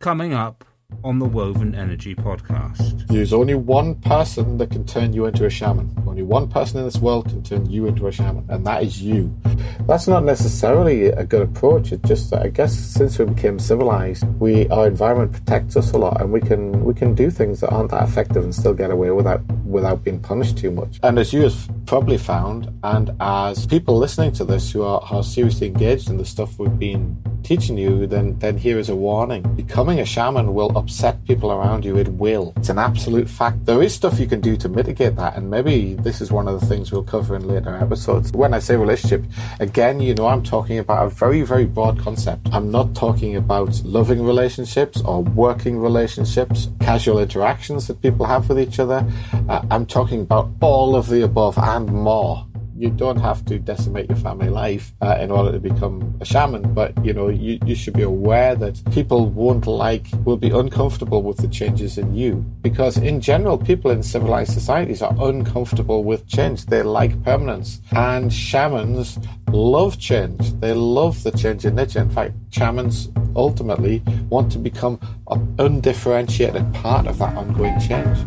coming up on the Woven Energy podcast. There's only one person that can turn you into a shaman. Only one person in this world can turn you into a shaman, and that is you. That's not necessarily a good approach. It's just that I guess since we became civilized, our environment protects us a lot, and we can do things that aren't that effective and still get away without being punished too much. And as you have probably found, and as people listening to this who are seriously engaged in the stuff we've been teaching you, then here is a warning. Becoming a shaman will upset people around you. It will. It's an absolute fact. There is stuff you can do to mitigate that, and maybe this is one of the things we'll cover in later episodes. When I say relationship, again, I'm talking about a very, very broad concept. I'm not talking about loving relationships or working relationships, casual interactions that people have with each other. I'm talking about all of the above and more. You don't have to decimate your family life in order to become a shaman, but you should be aware that people will be uncomfortable with the changes in you, because in general people in civilized societies are uncomfortable with change. They like permanence, and shamans love change. They love the change in nature. In fact, shamans ultimately want to become an undifferentiated part of that ongoing change.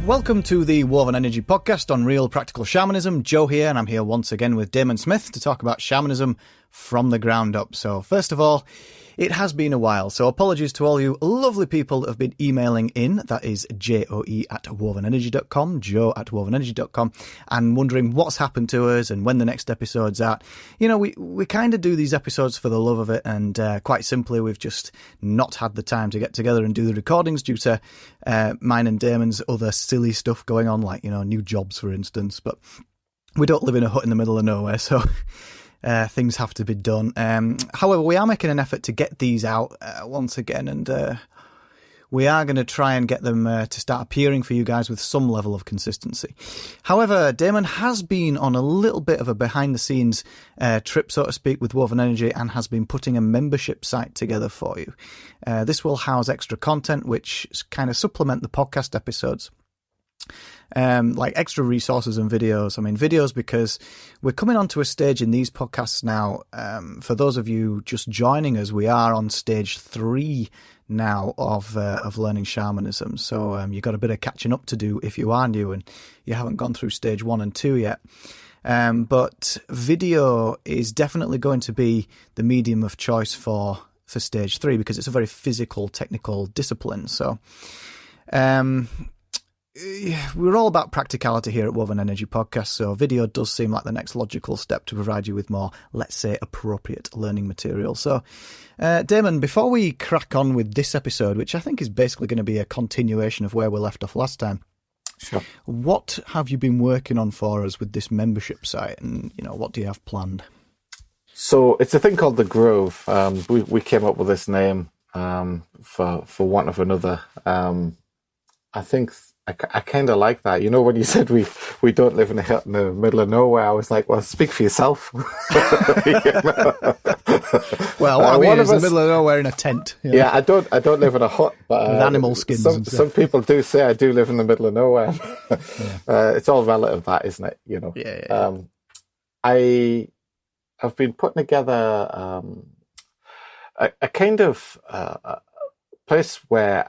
Welcome to the Woven Energy podcast on Real Practical Shamanism. Joe here, and I'm here once again with Damon Smith to talk about shamanism from the ground up. So first of all, it has been a while, so apologies to all you lovely people that have been emailing in. That is joe@wovenenergy.com, joe@wovenenergy.com, and wondering what's happened to us and when the next episode's out. We kind of do these episodes for the love of it, and quite simply, we've just not had the time to get together and do the recordings due to mine and Damon's other silly stuff going on, like, new jobs, for instance. But we don't live in a hut in the middle of nowhere, so things have to be done. However, we are making an effort to get these out once again, and we are going to try and get them to start appearing for you guys with some level of consistency. However, Damon has been on a little bit of a behind-the-scenes trip, so to speak, with Woven Energy, and has been putting a membership site together for you. This will house extra content, which kind of supplement the podcast episodes. Like extra resources and videos. I mean, videos because we're coming onto a stage in these podcasts now. For those of you just joining us, we are on stage 3 now of learning shamanism. So you've got a bit of catching up to do if you are new and you haven't gone through stage 1 and 2 yet. But video is definitely going to be the medium of choice for stage 3 because it's a very physical, technical discipline. So we're all about practicality here at Woven Energy Podcast, so video does seem like the next logical step to provide you with more, let's say, appropriate learning material. So, Damon, before we crack on with this episode, which I think is basically going to be a continuation of where we left off last time, sure. What have you been working on for us with this membership site, and what do you have planned? So it's a thing called the Grove. We came up with this name for want of another. I think I kind of like that. When you said we don't live in the middle of nowhere, I was like, well, speak for yourself. Well, what I mean is in the middle of nowhere in a tent. Yeah, I don't live in a hut, but with animal skins. Some people do say I do live in the middle of nowhere. It's all relative, that, isn't it? Yeah. I have been putting together a kind of place where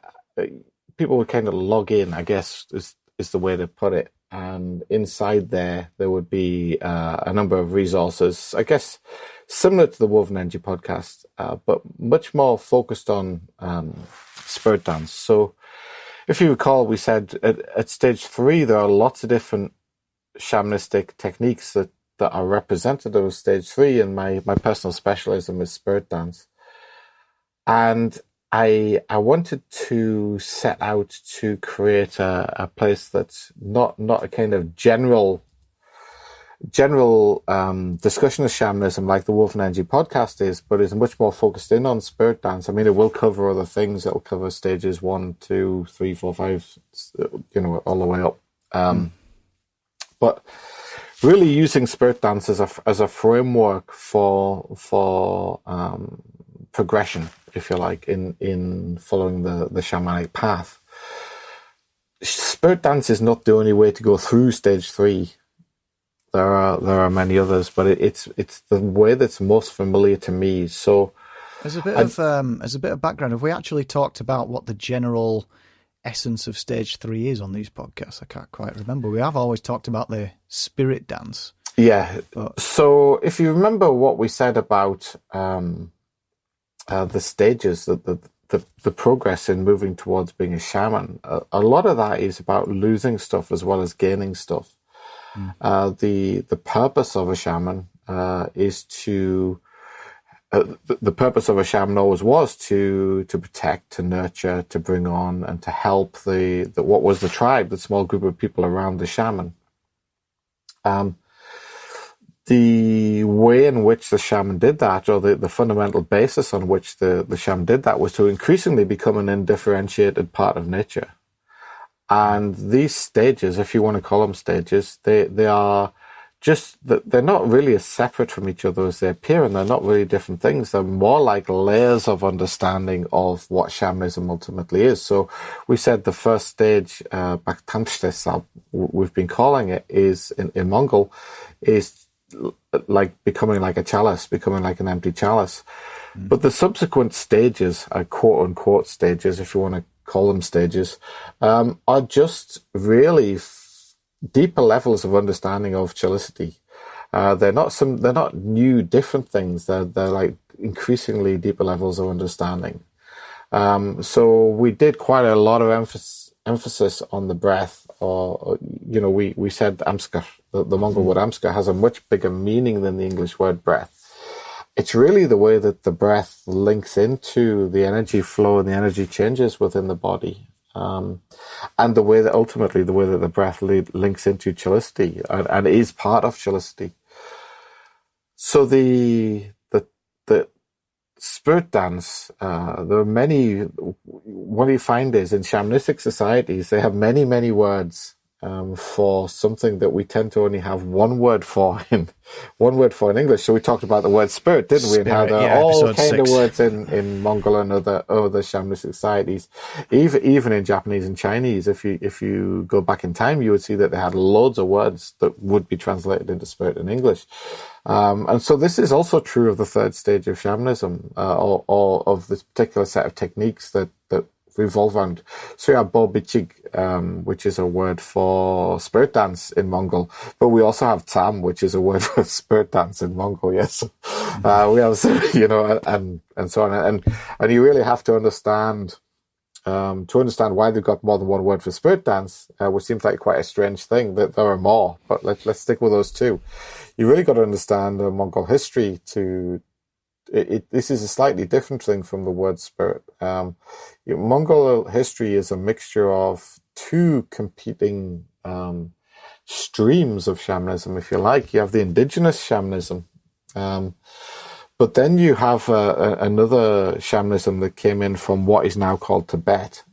people would kind of log in, I guess is the way to put it. And inside there would be a number of resources, I guess, similar to the Woven Energy podcast, but much more focused on spirit dance. So if you recall, we said at stage 3, there are lots of different shamanistic techniques that are representative of stage 3, and my personal specialism is spirit dance. And I wanted to set out to create a place that's not a kind of general discussion of shamanism like the Woven Energy podcast is, but is much more focused in on spirit dance. I mean, it will cover other things. It'll cover stages 1, 2, 3, 4, 5, all the way up. But really using spirit dance as a framework for progression, if you like, in following the shamanic path. Spirit dance is not the only way to go through stage 3 there are many others, but it's the way that's most familiar to me. So, as a bit of background, have we actually talked about what the general essence of stage 3 is on these podcasts? I can't quite remember. We have always talked about the spirit dance. Yeah. So if you remember what we said about the stages, the progress in moving towards being a shaman, a lot of that is about losing stuff as well as gaining stuff. The purpose of a shaman is to the purpose of a shaman always was to protect, to nurture, to bring on, and to help the what was the tribe, the small group of people around the shaman. The way in which the shaman did that, or the fundamental basis on which the shaman did that, was to increasingly become an undifferentiated part of nature. And these stages, if you want to call them stages, they are just, they're not really as separate from each other as they appear, and they're not really different things. They're more like layers of understanding of what shamanism ultimately is. So we said the first stage, Baktamshtesab, we've been calling it, is in Mongol, is like becoming like a chalice, becoming like an empty chalice. But the subsequent stages, quote unquote stages, if you want to call them stages, are just really deeper levels of understanding of chillicity. They're not new, different things. They're like increasingly deeper levels of understanding. So we did quite a lot of emphasis on the breath, or we said amskar, the Mongol word amskar has a much bigger meaning than the English word breath. It's really the way that the breath links into the energy flow and the energy changes within the body. And the way that ultimately the breath links into chillicity and is part of chillicity. So the spirit dance, there are many, what you find is in shamanistic societies, they have many, many words for something that we tend to only have one word for in English. So we talked about the word spirit, didn't we? And how there are all kind of words in Mongol and other shamanistic societies. Even in Japanese and Chinese, if you go back in time, you would see that they had loads of words that would be translated into spirit in English. And so this is also true of the third stage of shamanism, or of this particular set of techniques that revolve around Suya Bo Bichig, which is a word for spirit dance in Mongol, but we also have Tam, which is a word for spirit dance in Mongol. Yes, we have, and so on, and you really have to understand why they've got more than one word for spirit dance, which seems like quite a strange thing. That there are more, but let's stick with those two. You really got to understand Mongol history to. This is a slightly different thing from the word spirit. Mongol history is a mixture of two competing streams of shamanism, if you like. You have the indigenous shamanism, but then you have another shamanism that came in from what is now called Tibet,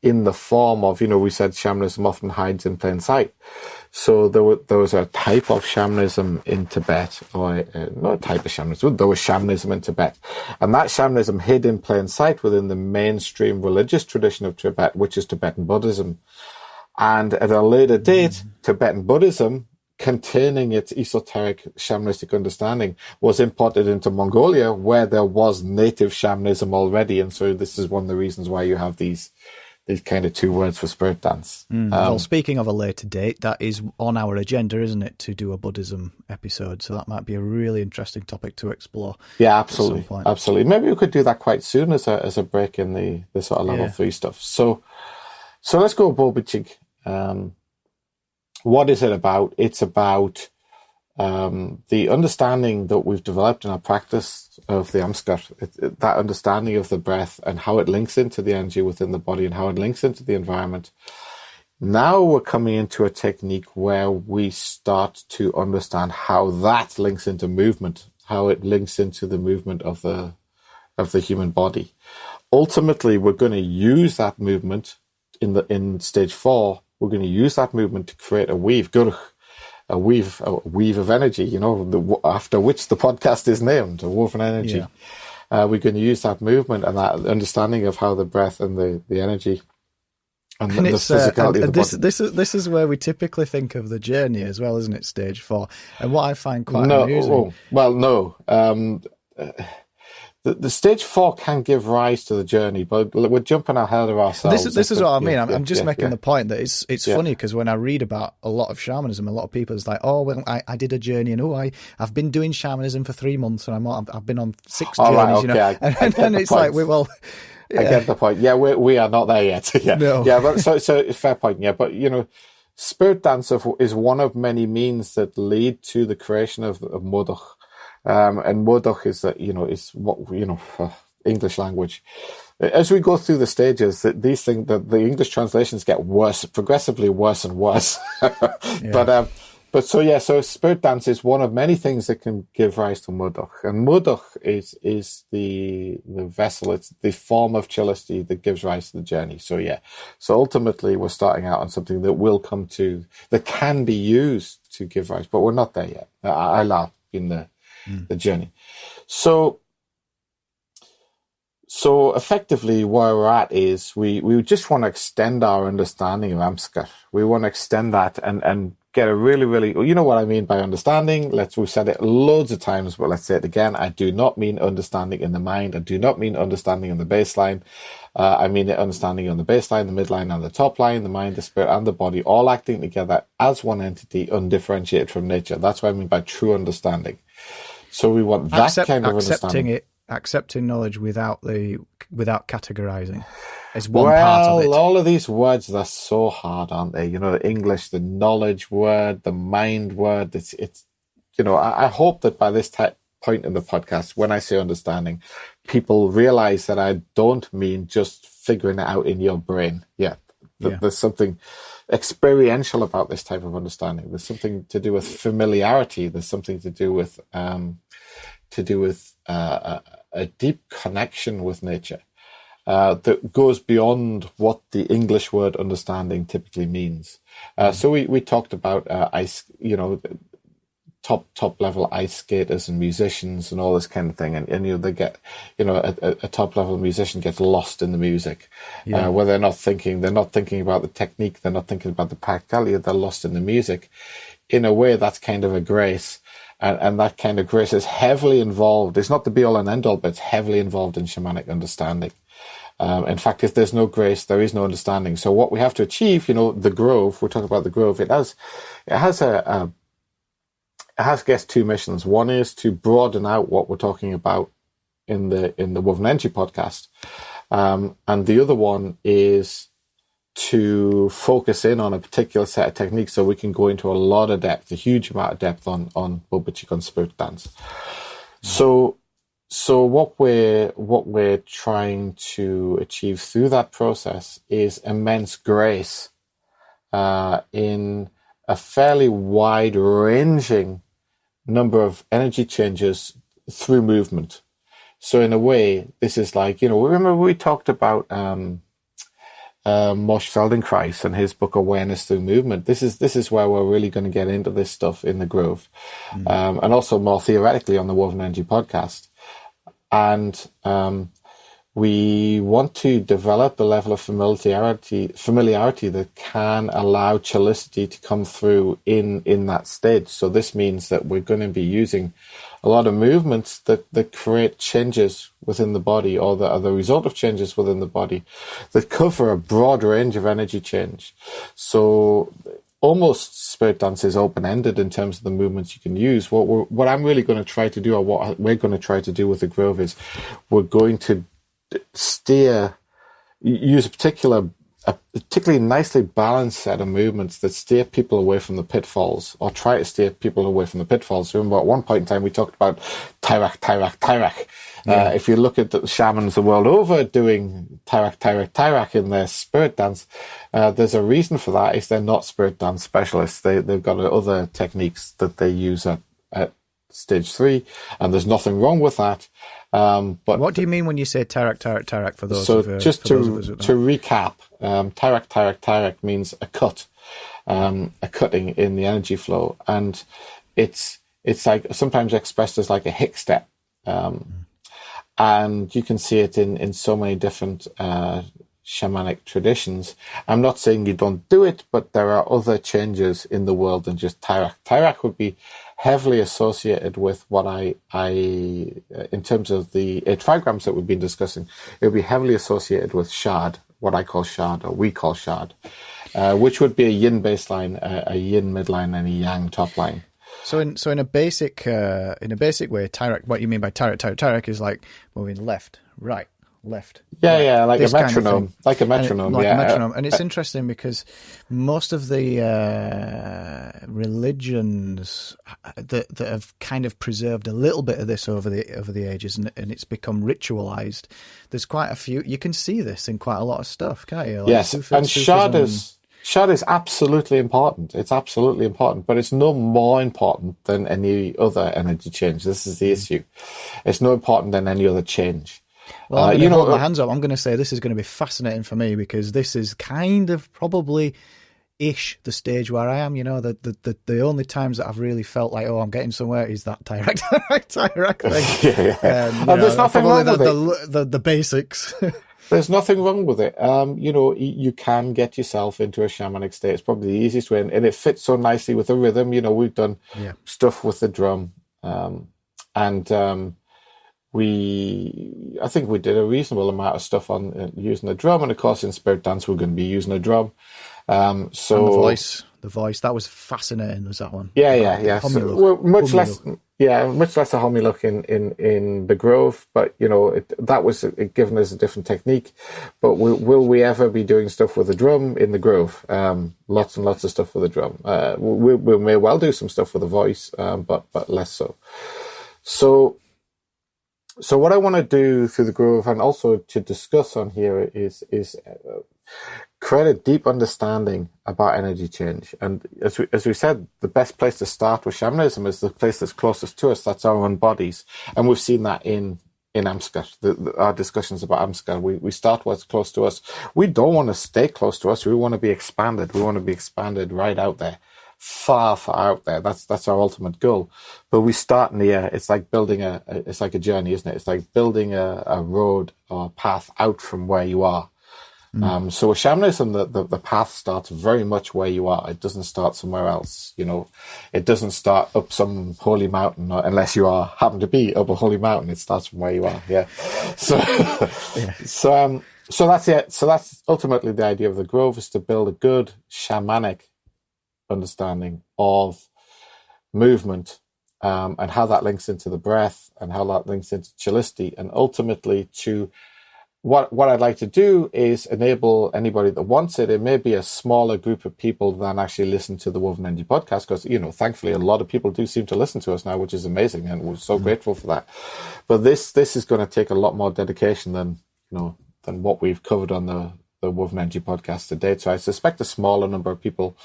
in the form of, we said shamanism often hides in plain sight. So there was a type of shamanism in Tibet, or not a type of shamanism, there was shamanism in Tibet. And that shamanism hid in plain sight within the mainstream religious tradition of Tibet, which is Tibetan Buddhism. And at a later date, Tibetan Buddhism, containing its esoteric shamanistic understanding, was imported into Mongolia, where there was native shamanism already. And so this is one of the reasons why you have these kind of two words for spirit dance. Well, speaking of a later date, that is on our agenda, isn't it, to do a Buddhism episode? So that might be a really interesting topic to explore. Yeah, absolutely. Absolutely. Maybe we could do that quite soon as a break in the sort of level 3 stuff. So let's go Bobichig. What is it about? It's about the understanding that we've developed in our practice of the Amskar, that understanding of the breath and how it links into the energy within the body and how it links into the environment. Now we're coming into a technique where we start to understand how that links into movement, how it links into the movement of the human body. Ultimately, we're going to use that movement in stage 4. We're going to use that movement to create a weave, a weave of energy, after which the podcast is named, a woven energy. Yeah. We're going to use that movement and that understanding of how the breath and the energy And the it's physicality of the this body. this is where we typically think of the journey as well, isn't it? Stage 4, and what I find quite No, amusing. no. The stage 4 can give rise to the journey, but we're jumping ahead of ourselves. This is what I mean. Yeah, I'm just making the point that it's Yeah. funny because when I read about a lot of shamanism, a lot of people is like, oh well, I did a journey, and I've been doing shamanism for 3 months, and I've been on 6 All journeys, right, you know, okay, and then it's like, well, yeah. I get the point. Yeah, we are not there yet. Yeah, No. yeah, but so fair point. Yeah, but spirit dance is one of many means that lead to the creation of Modoc. And Modoc is is what English language. As we go through the stages, these things, the English translations get worse, progressively worse and worse. Yeah. So spirit dance is one of many things that can give rise to Modoc, and Modoc is the vessel, it's the form of Chillicity that gives rise to the journey. So ultimately we're starting out on something that can be used to give rise, but we're not there yet. I laugh in the journey. So effectively where we're at is we just want to extend our understanding of Amscar. We want to extend that and get a really, really, you know what I mean by understanding. We've said it loads of times, but let's say it again. I do not mean understanding in the mind. I do not mean understanding in the baseline. I mean understanding on the baseline, the midline, and the top line, the mind, the spirit, and the body, all acting together as one entity, undifferentiated from nature. That's what I mean by true understanding. So we want that kind of understanding. Accepting knowledge without categorizing is one part of it. Well, all of these words, they're so hard, aren't they? The English, the knowledge word, the mind word. It's I hope that by this point in the podcast, when I say understanding, people realize that I don't mean just figuring it out in your brain. There's something experiential about this type of understanding. There's something to do with familiarity. There's something to do with a deep connection with nature that goes beyond what the English word understanding typically means. So we talked about ice, top level ice skaters and musicians and all this kind of thing, and they get a top level musician gets lost in the music, where they're not thinking about the technique, they're not thinking about the practicality, they're lost in the music. In a way, that's kind of a grace. And that kind of grace is heavily involved. It's not the be all and end all, but it's heavily involved in shamanic understanding. In fact, if there's no grace, there is no understanding. So what we have to achieve, the grove, we're talking about the grove, it has I guess two missions. One is to broaden out what we're talking about in the Woven Energy podcast, and the other one is to focus in on a particular set of techniques, so we can go into a lot of depth, a huge amount of depth on Bobachik spirit dance. So what we're trying to achieve through that process is immense grace in a fairly wide-ranging number of energy changes through movement. So in a way, this is like, remember we talked about Moshe Feldenkrais and his book Awareness Through Movement. This is where we're really going to get into this stuff in the Grove, and also more theoretically on the Woven Energy podcast. And we want to develop a level of familiarity that can allow Chillicity to come through in that stage. So this means that we're going to be using a lot of movements that create changes within the body, or the result of changes within the body, that cover a broad range of energy change. So almost spirit dance is open-ended in terms of the movements you can use. What I'm really going to try to do, or what we're going to try to do with the Grove, is we're going to use a particularly nicely balanced set of movements that steer people away from the pitfalls, or try to steer people away from the pitfalls. Remember, at one point in time, we talked about Tyrak. Yeah. If you look at the shamans the world over doing Tyrak in their spirit dance, there's a reason for that. Is they're not spirit dance specialists. They've got other techniques that they use at stage 3, and there's nothing wrong with that. But what do you mean when you say Tyrak for those? So of, just to recap, Tyrak means a cut, a cutting in the energy flow, and it's like sometimes expressed as like a hick step, and you can see it in so many different shamanic traditions. I'm not saying you don't do it, but there are other changes in the world than just Tyrak. Tyrak would be heavily associated with what I in terms of the trigrams that we've been discussing, it would be heavily associated with shard, what I call shard, or we call shard, which would be a yin baseline, a yin midline, and a yang top line. So in a basic way, Tyrak, what you mean by Tyrak is like moving left, right, left. Yeah, like a this kind of metronome, thing. like a metronome. Like a metronome. And it's interesting because most of the religions that have kind of preserved a little bit of this over the ages, and it's become ritualized. There's quite a few. You can see this in quite a lot of stuff, can't you? Like yes, and shard is absolutely important. It's absolutely important, but it's no more important than any other energy change. This is the issue. It's no important than any other change. Well, I'm going to hold my hands up. I'm going to say this is going to be fascinating for me because this is kind of probably the stage where I am. You know, the only times that I've really felt like, oh, I'm getting somewhere is that Tyrak thing. And there's nothing wrong with it. The basics. There's nothing wrong with it. You can get yourself into a shamanic state. It's probably the easiest way, and it fits so nicely with the rhythm. You know, we've done stuff with the drum, I think we did a reasonable amount of stuff on using the drum, and of course in Spirit Dance we're going to be using a drum. And the voice that was fascinating. Was that one? Yeah. So much less a homey look in the Grove, but you know that was given us a different technique. But will we ever be doing stuff with the drum in the Grove? Lots and lots of stuff with the drum. We may well do some stuff with the voice, but less so. So what I want to do through the Grove and also to discuss on here is create a deep understanding about energy change. And as we said, the best place to start with shamanism is the place that's closest to us. That's our own bodies. And we've seen that in Amskar, our discussions about Amskar. We start what's close to us. We don't want to stay close to us. We want to be expanded. We want to be expanded right out there. Far out there. That's our ultimate goal. But we start near. It's like building it's like a journey, isn't it? It's like building a road or a path out from where you are. So with shamanism, the path starts very much where you are. It doesn't start somewhere else. You know, it doesn't start up some holy mountain, unless you happen to be up a holy mountain. It starts from where you are. Yeah. So that's it. So that's ultimately the idea of the Grove, is to build a good shamanic understanding of movement, and how that links into the breath and how that links into chillicity, and ultimately to what I'd like to do is enable anybody that wants it. It may be a smaller group of people than actually listen to the Woven Energy podcast, because, you know, thankfully a lot of people do seem to listen to us now, which is amazing, and we're so grateful for that. But this is going to take a lot more dedication than what we've covered on the Woven Energy podcast to date. So I suspect a smaller number of people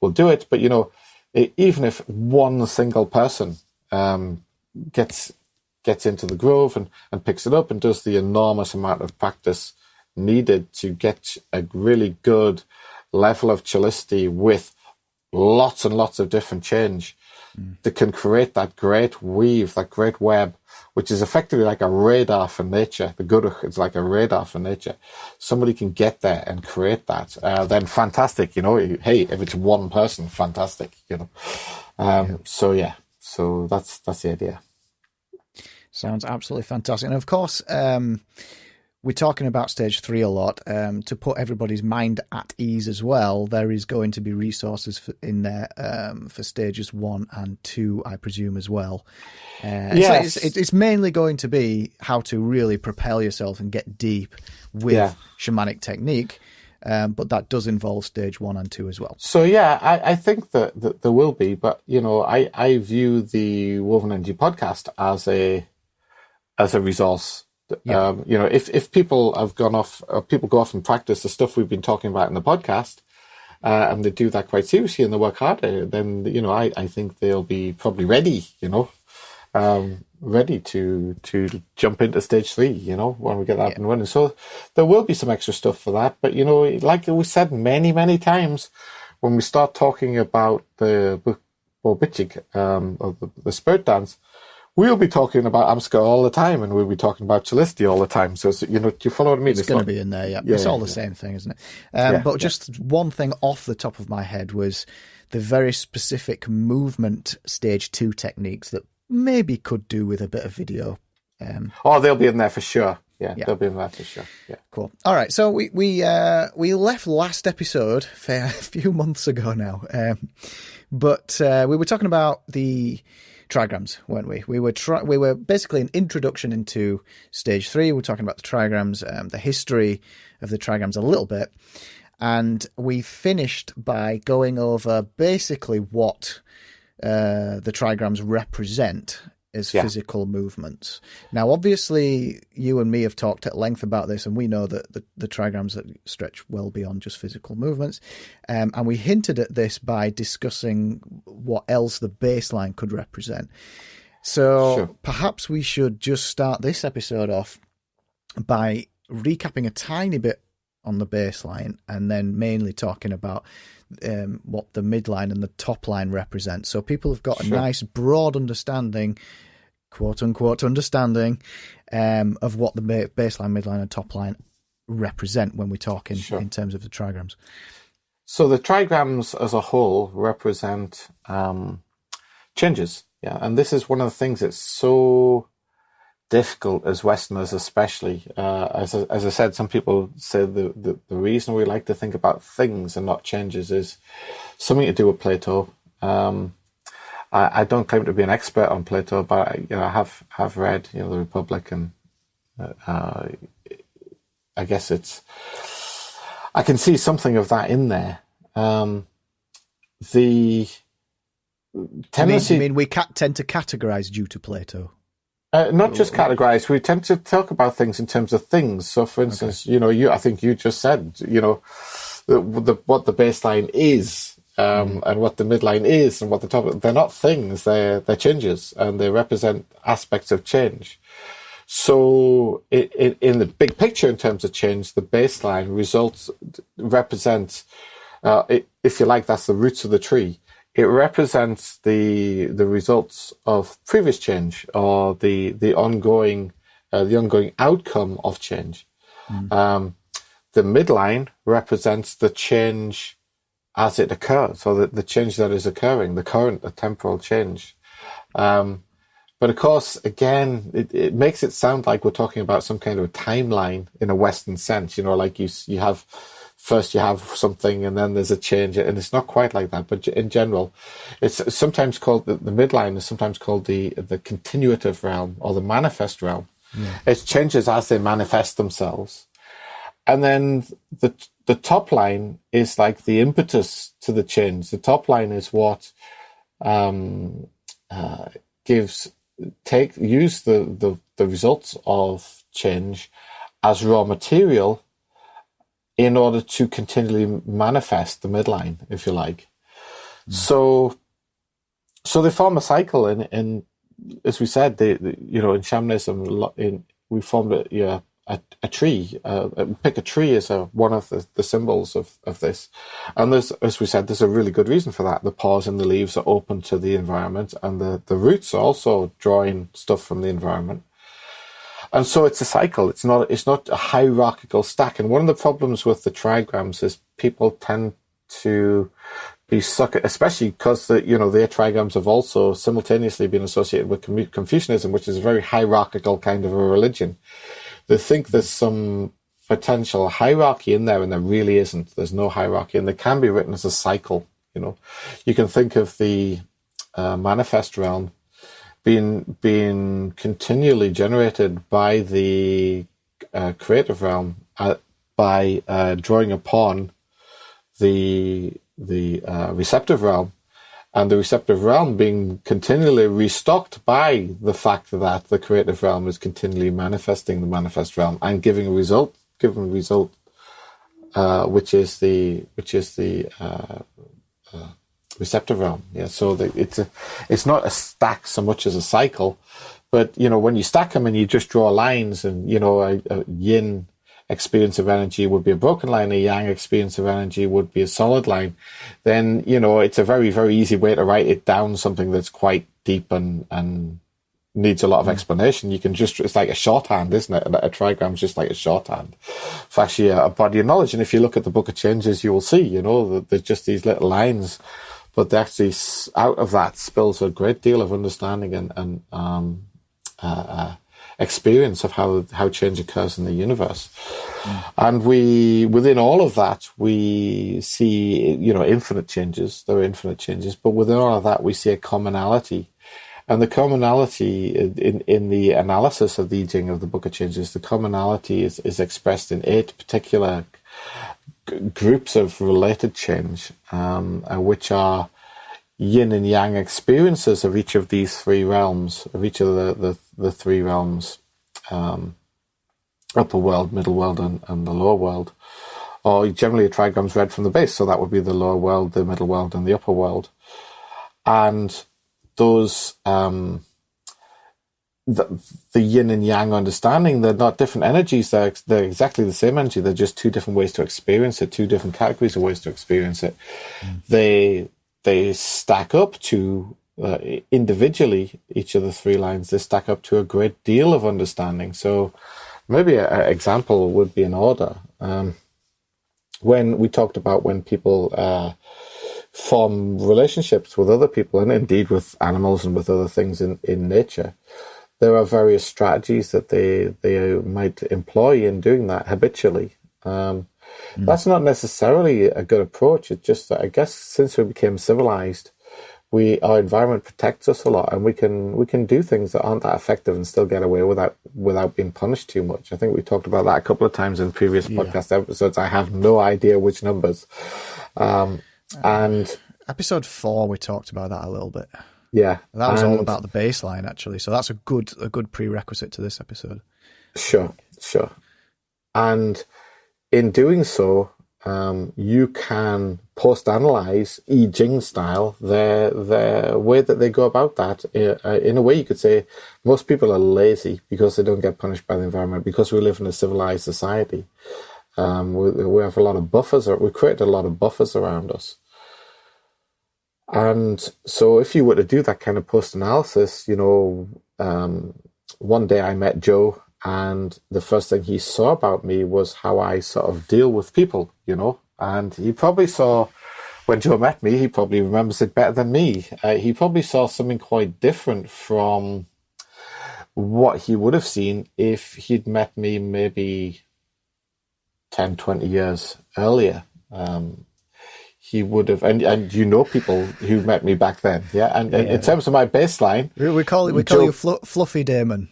will do it. But, you know, even if one single person gets into the Grove and picks it up and does the enormous amount of practice needed to get a really good level of chillicity with lots and lots of different change that can create that great weave, that great web, which is effectively like a radar for nature. The Gurukh is like a radar for nature. Somebody can get there and create that, then fantastic, you know. Hey, if it's one person, fantastic, you know. So that's the idea. Sounds absolutely fantastic. And of course, we're talking about stage 3 a lot. To put everybody's mind at ease as well, there is going to be resources in there for stages 1 and 2, I presume, as well. Yes. So it's mainly going to be how to really propel yourself and get deep with shamanic technique. But that does involve stage 1 and 2 as well. So I think that there will be, but you know, I view the Woven Energy podcast as a resource. Yeah. You know, if people have gone off, or people go off and practice the stuff we've been talking about in the podcast, and they do that quite seriously and they work harder, then, you know, I think they'll be probably ready, you know, ready to jump into stage 3, you know, when we get that up and running. So there will be some extra stuff for that. But, you know, like we said many, many times, when we start talking about the Bobichig, or the Spirit Dance, we'll be talking about Amska all the time, and we'll be talking about Chalisti all the time. So do you follow what I mean? It's going to be in there, yeah. It's all the same thing, isn't it? But just one thing off the top of my head was the very specific movement stage 2 techniques that maybe could do with a bit of video. They'll be in there for sure. Yeah, they'll be in there for sure. Yeah, cool. All right, so we left last episode a few months ago now, but we were talking about the trigrams, weren't we? We were basically an introduction into stage 3. We were talking about the trigrams, the history of the trigrams a little bit, and we finished by going over basically what the trigrams represent as physical movements. Now, obviously, you and me have talked at length about this, and we know that the trigrams that stretch well beyond just physical movements. And we hinted at this by discussing what else the baseline could represent. So perhaps we should just start this episode off by recapping a tiny bit on the baseline, and then mainly talking about what the midline and the top line represent. So people have got a nice broad understanding, quote unquote understanding, of what the baseline, midline and top line represent when we talk in terms of the trigrams. So the trigrams as a whole represent changes. Yeah. And this is one of the things that's so difficult as Westerners, especially. As I said, some people say the reason we like to think about things and not changes is something to do with Plato. I don't claim to be an expert on Plato, but I have read the Republic, and I guess I can see something of that in there. The tendency. You mean we tend to categorize due to Plato? Not just categorize. We tend to talk about things in terms of things. So, for instance, I think you just said, what the baseline is, and what the midline is, and what the top. They're not things. They're changes, and they represent aspects of change. So, in the big picture, in terms of change, the baseline represents, if you like, that's the roots of the tree. It represents the results of previous change, or the ongoing outcome of change. The midline represents the change as it occurs, or the change that is occurring, the current, the temporal change. But of course, again, it makes it sound like we're talking about some kind of a timeline in a Western sense. Like you have. First you have something, and then there's a change, and it's not quite like that. But in general, it's sometimes called the midline is sometimes called the continuative realm, or the manifest realm. It changes as they manifest themselves, and then the top line is like the impetus to the change. The top line is what use the results of change as raw material in order to continually manifest the midline, if you like. So they form a cycle, and as we said, in shamanism, we formed a tree. Pick a tree as one of the symbols of this. And as we said, there's a really good reason for that. The pores in the leaves are open to the environment, and the roots are also drawing stuff from the environment. And so it's a cycle. It's not a hierarchical stack. And one of the problems with the trigrams is people tend to be stuck, especially because their trigrams have also simultaneously been associated with Confucianism, which is a very hierarchical kind of a religion. They think there's some potential hierarchy in there, and there really isn't. There's no hierarchy, and they can be written as a cycle. You can think of the manifest realm being continually generated by the creative realm by drawing upon the receptive realm, and the receptive realm being continually restocked by the fact that the creative realm is continually manifesting the manifest realm and giving a result, which is the receptive realm. Yeah, so it's not a stack so much as a cycle, but when you stack them and you just draw lines, and a yin experience of energy would be a broken line, a yang experience of energy would be a solid line, then it's a very, very easy way to write it down, something that's quite deep and needs a lot of explanation. You can just, it's like a shorthand, isn't it? A trigram is just like a shorthand for actually a body of knowledge. And if you look at the Book of Changes, you will see, you know, that there's just these little lines, but they actually, out of that spills a great deal of understanding and experience of how change occurs in the universe. And within all of that, we see, you know, infinite changes. There are infinite changes, but within all of that, we see a commonality. And the commonality in the analysis of the I-Ching of the Book of Changes, the commonality is expressed in 8 particular groups of related change, which are yin and yang experiences of each of these 3 realms, of each of the 3 realms, upper world, middle world, and the lower world. Or generally a trigram's read from the base, so that would be the lower world, the middle world, and the upper world. And those, the yin and yang understanding, they're not different energies, they're exactly the same energy, they're just 2 different ways to experience it, 2 different categories of ways to experience it. They stack up to, individually, each of the 3 lines, they stack up to a great deal of understanding. So maybe an example would be in order. When we talked about when people form relationships with other people, and indeed with animals and with other things in nature, there are various strategies that they might employ in doing that habitually. That's not necessarily a good approach. It's just that I guess since we became civilized, our environment protects us a lot, and we can do things that aren't that effective and still get away without being punished too much. I think we talked about that a couple of times in previous podcast episodes. I have no idea which numbers. And episode 4, we talked about that a little bit. Yeah, that was all about the baseline, actually. So that's a good prerequisite to this episode. Sure. And in doing so, you can post-analyze I-Ching style their way that they go about that. In a way, you could say most people are lazy because they don't get punished by the environment, because we live in a civilized society. We have a lot of buffers, or we created a lot of buffers around us. And so if you were to do that kind of post-analysis, you know, one day I met Joe, and the first thing he saw about me was how I sort of deal with people, you know. And he probably saw, when Joe met me, he probably remembers it better than me. He probably saw something quite different from what he would have seen if he'd met me maybe 10, 20 years earlier. He would have, and you know people who met me back then, yeah. And in terms of my baseline, we call you Fluffy Damon.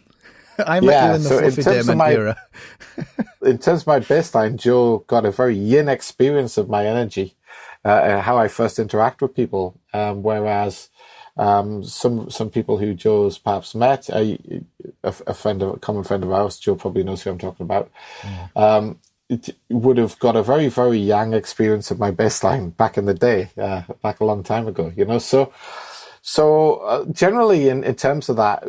I met you in the Fluffy Damon era. In terms of my baseline, Joe got a very yin experience of my energy, how I first interact with people, whereas some people who Joe's perhaps met, a common friend of ours, Joe probably knows who I'm talking about. It would have got a very, very yang experience of my baseline back in the day, back a long time ago, you know. So generally, in terms of that,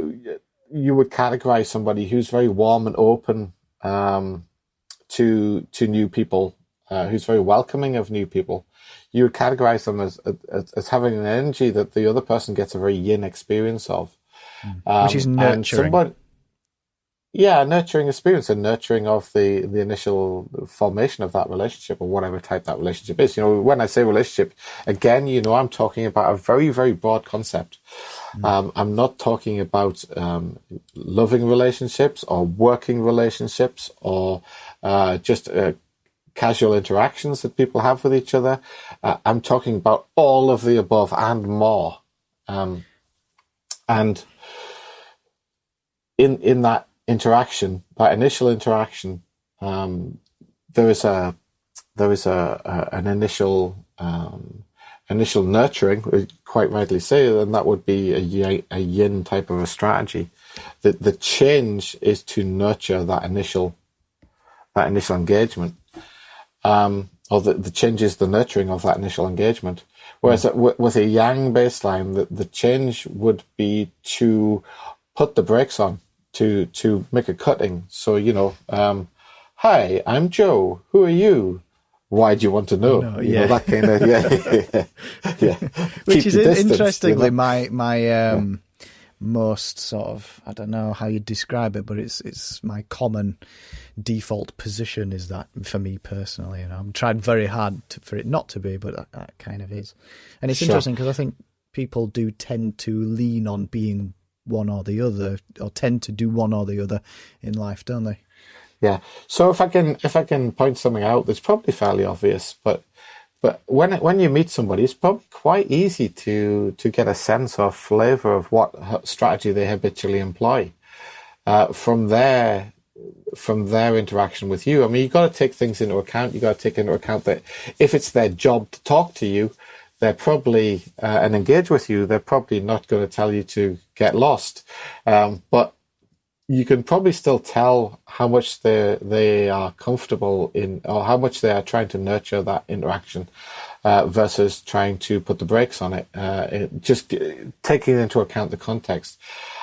you would categorize somebody who's very warm and open to new people, who's very welcoming of new people. You would categorize them as having an energy that the other person gets a very yin experience of, which is nurturing. Nurturing experience and nurturing of the initial formation of that relationship, or whatever type that relationship is. You know, when I say relationship, again, you know, I'm talking about a very, very broad concept. I'm not talking about loving relationships or working relationships or just casual interactions that people have with each other. I'm talking about all of the above and more. And in that interaction, that initial interaction, there is an initial nurturing, we quite rightly say, and that would be a yin type of a strategy. The change is to nurture that initial engagement, or the change is the nurturing of that initial engagement. Whereas with a yang baseline, the change would be to put the brakes on, to make a cutting. So, you know, hi, I'm Joe. Who are you? Why do you want to know? No, you know, that kind of, yeah. Which Keep is the distance, interestingly, you know? most sort of, I don't know how you describe it, but it's my common default position is that for me personally. I'm trying very hard for it not to be, but that kind of is. And it's interesting because I think people do tend to lean on being one or the other, or tend to do one or the other in life, don't they? Yeah. So if I can point something out that's probably fairly obvious, but when you meet somebody, it's probably quite easy to get a sense or flavour of what strategy they habitually employ from their interaction with you. I mean, you've got to take things into account. You've got to take into account that if it's their job to talk to you, they're probably and engage with you, they're probably not going to tell you to get lost. But you can probably still tell how much they are comfortable in, or how much they are trying to nurture that interaction versus trying to put the brakes on it, just taking into account the context.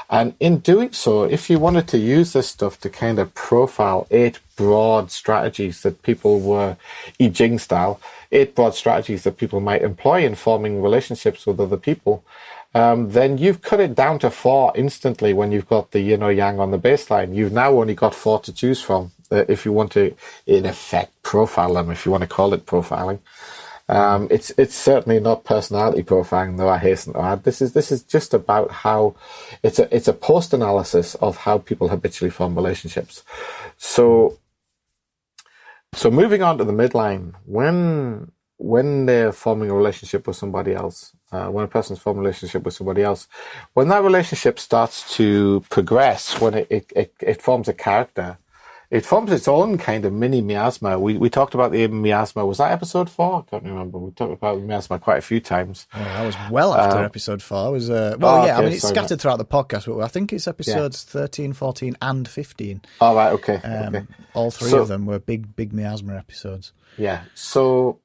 And in doing so, if you wanted to use this stuff to kind of profile 8 broad strategies that people were, I-Ching style, 8 broad strategies that people might employ in forming relationships with other people, then you've cut it down to 4 instantly when you've got the yin or yang on the baseline. You've now only got 4 to choose from if you want to, in effect, profile them, if you want to call it profiling. It's certainly not personality profiling, though, I hasten to add. This is just about how it's a post-analysis of how people habitually form relationships. So moving on to the midline, when they're forming a relationship with somebody else, when a person's forming a relationship with somebody else, when that relationship starts to progress, when it forms a character, it forms its own kind of mini miasma. We talked about the miasma. Was that episode 4? I can't remember. We talked about miasma quite a few times. Oh, that was well after episode 4. It was, okay, I mean, it's scattered throughout the podcast, but I think it's episodes 13, 14, and 15. Oh, right, okay. All 3 of them were big miasma episodes. Yeah, so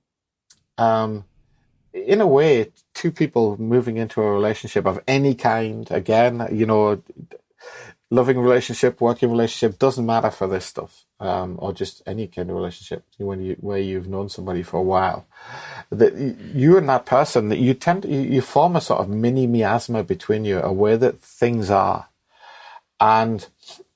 in a way, 2 people moving into a relationship of any kind, again, loving relationship, working relationship, doesn't matter for this stuff, or just any kind of relationship where you've known somebody for a while. That you and that person, that you form a sort of mini miasma between you, a way that things are, and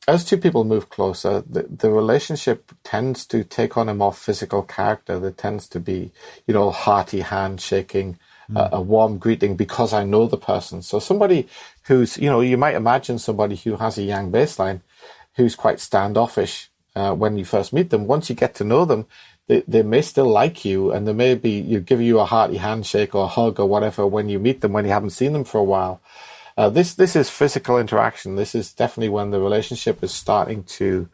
as 2 people move closer, the relationship tends to take on a more physical character. There tends to be, hearty handshaking, a warm greeting because I know the person. So somebody who's, you might imagine somebody who has a yang baseline, who's quite standoffish when you first meet them. Once you get to know them, they may still like you, and they may be give you a hearty handshake or a hug or whatever when you meet them, when you haven't seen them for a while. This is physical interaction. This is definitely when the relationship is starting to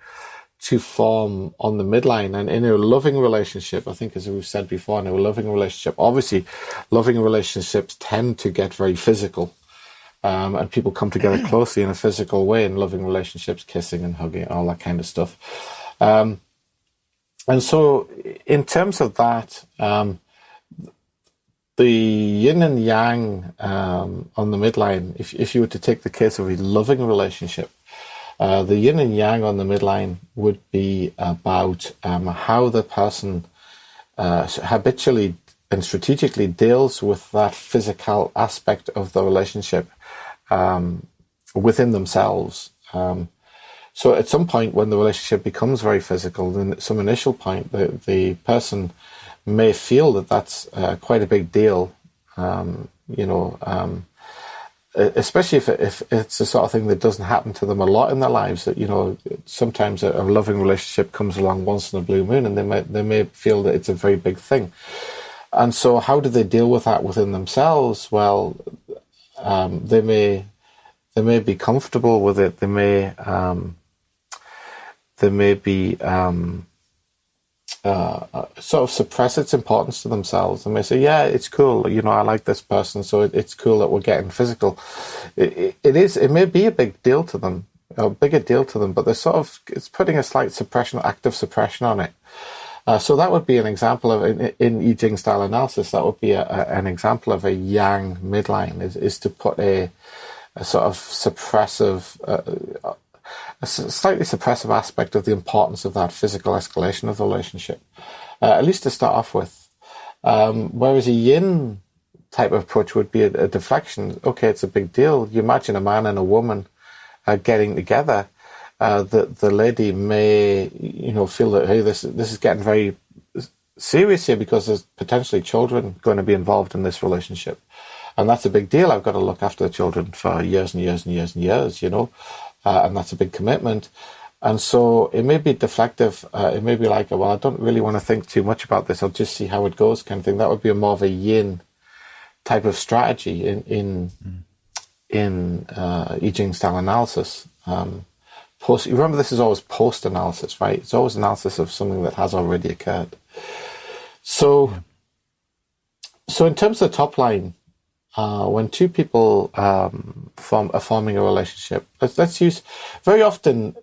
form on the midline. And in a loving relationship, I think, as we've said before, in a loving relationship, obviously loving relationships tend to get very physical, and people come together closely in a physical way in loving relationships, kissing and hugging, all that kind of stuff. And so in terms of that, the yin and yang on the midline, if you were to take the case of a loving relationship, the yin and yang on the midline would be about how the person habitually and strategically deals with that physical aspect of the relationship within themselves. So at some point when the relationship becomes very physical, then at some initial point, the person may feel that that's quite a big deal, especially if it's the sort of thing that doesn't happen to them a lot in their lives. That sometimes a loving relationship comes along once in a blue moon, and they may feel that it's a very big thing. And so, how do they deal with that within themselves? Well, they may be comfortable with it. They may be sort of suppress its importance to themselves. They may say, yeah, it's cool, I like this person, so it's cool that we're getting physical. It may be a big deal to them, a bigger deal to them, but it's putting a slight suppression, active suppression on it. So that would be an example of, in I-Ching style analysis, that would be an example of a yang midline, is to put a sort of suppressive, a slightly suppressive aspect of the importance of that physical escalation of the relationship, at least to start off with. Whereas a yin type of approach would be a deflection. Okay, it's a big deal. You imagine a man and a woman getting together. The lady may, feel that, hey, this is getting very serious here because there's potentially children going to be involved in this relationship. And that's a big deal. I've got to look after the children for years and years and years and years, and that's a big commitment. And so it may be deflective. It may be like, well, I don't really want to think too much about this. I'll just see how it goes kind of thing. That would be more of a yin type of strategy in I-Ching style analysis. Remember, this is always post-analysis, right? It's always analysis of something that has already occurred. So in terms of the top line, when two people are forming a relationship, let's use, very often,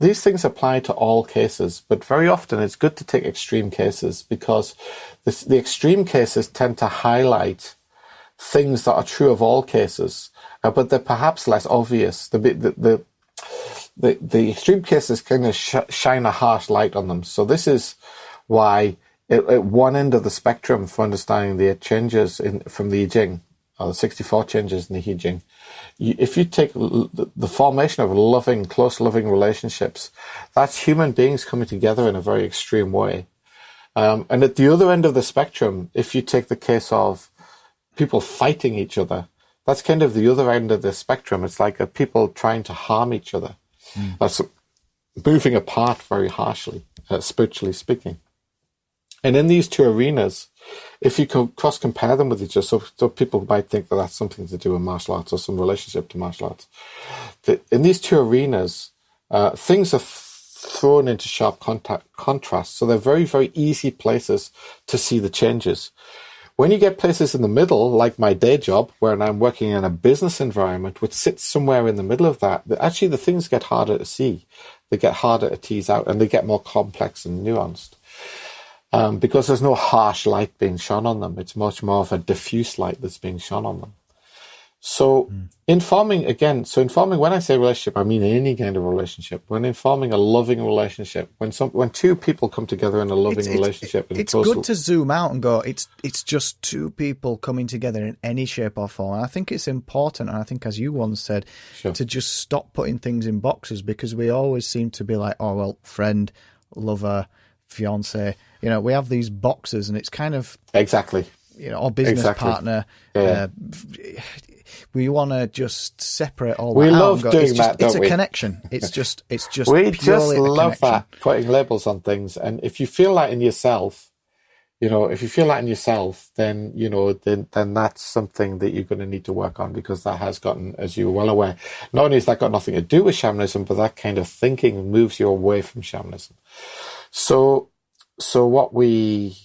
these things apply to all cases, but very often it's good to take extreme cases because the extreme cases tend to highlight things that are true of all cases, but they're perhaps less obvious. The extreme cases kind of shine a harsh light on them. So this is why at one end of the spectrum for understanding the changes from the I-Ching, or the 64 changes in the I-Ching, if you take the formation of close loving relationships, that's human beings coming together in a very extreme way. And at the other end of the spectrum, if you take the case of people fighting each other, that's kind of the other end of the spectrum. It's like people trying to harm each other. That's moving apart very harshly, spiritually speaking. And in these two arenas, if you can cross-compare them with each other, so people might think that that's something to do with martial arts or some relationship to martial arts. In these two arenas, things are thrown into sharp contrast. So they're very, very easy places to see the changes. When you get places in the middle, like my day job, where I'm working in a business environment, which sits somewhere in the middle of that, actually the things get harder to see. They get harder to tease out, and they get more complex and nuanced. Because there's no harsh light being shone on them. It's much more of a diffuse light that's being shone on them. So in forming, when I say relationship, I mean any kind of relationship. When in forming a loving relationship, when two people come together in a loving relationship. It's good to zoom out and go, it's just two people coming together in any shape or form. And I think it's important, and I think, as you once said, to just stop putting things in boxes, because we always seem to be like, oh, well, friend, lover, fiance, we have these boxes, and it's kind of exactly, or business partner. Yeah. We want to just separate all that. We out love and go, doing it's just, that, don't it's we? a connection. It's just we just love that, putting labels on things. And if you feel that in yourself, then then that's something that you're going to need to work on, because that has gotten, as you're well aware, not only has that got nothing to do with shamanism, but that kind of thinking moves you away from shamanism. So what we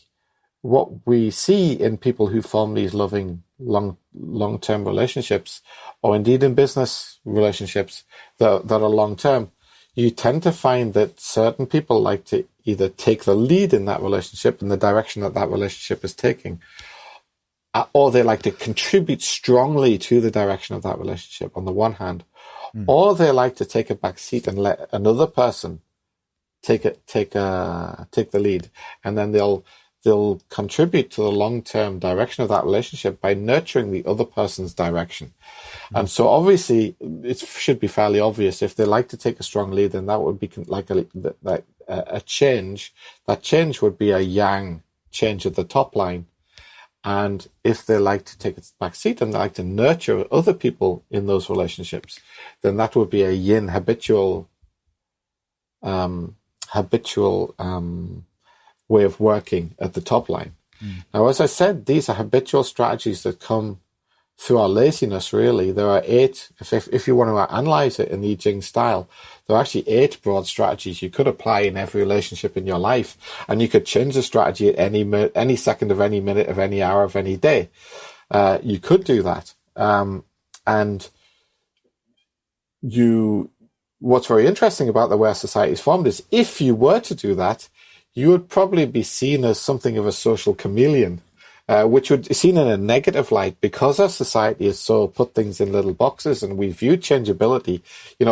see in people who form these loving long-term relationships, or indeed in business relationships that are long-term, you tend to find that certain people like to either take the lead in that relationship in the direction that relationship is taking, or they like to contribute strongly to the direction of that relationship on the one hand, or they like to take a back seat and let another person take the lead, and then they'll contribute to the long-term direction of that relationship by nurturing the other person's direction. And so obviously it should be fairly obvious, if they like to take a strong lead, then that would be like a change. That change would be a yang change at the top line. And if they like to take a back seat and they like to nurture other people in those relationships, then that would be a yin habitual way of working at the top line. Now, as I said, these are habitual strategies that come through our laziness, really. There are 8, if you want to analyze it in the I-Ching style, there are actually 8 broad strategies you could apply in every relationship in your life, and you could change the strategy at any second of any minute of any hour of any day. You could do that. And what's very interesting about the way our society is formed is, if you were to do that, you would probably be seen as something of a social chameleon, which would be seen in a negative light, because our society is so put things in little boxes, and we view changeability.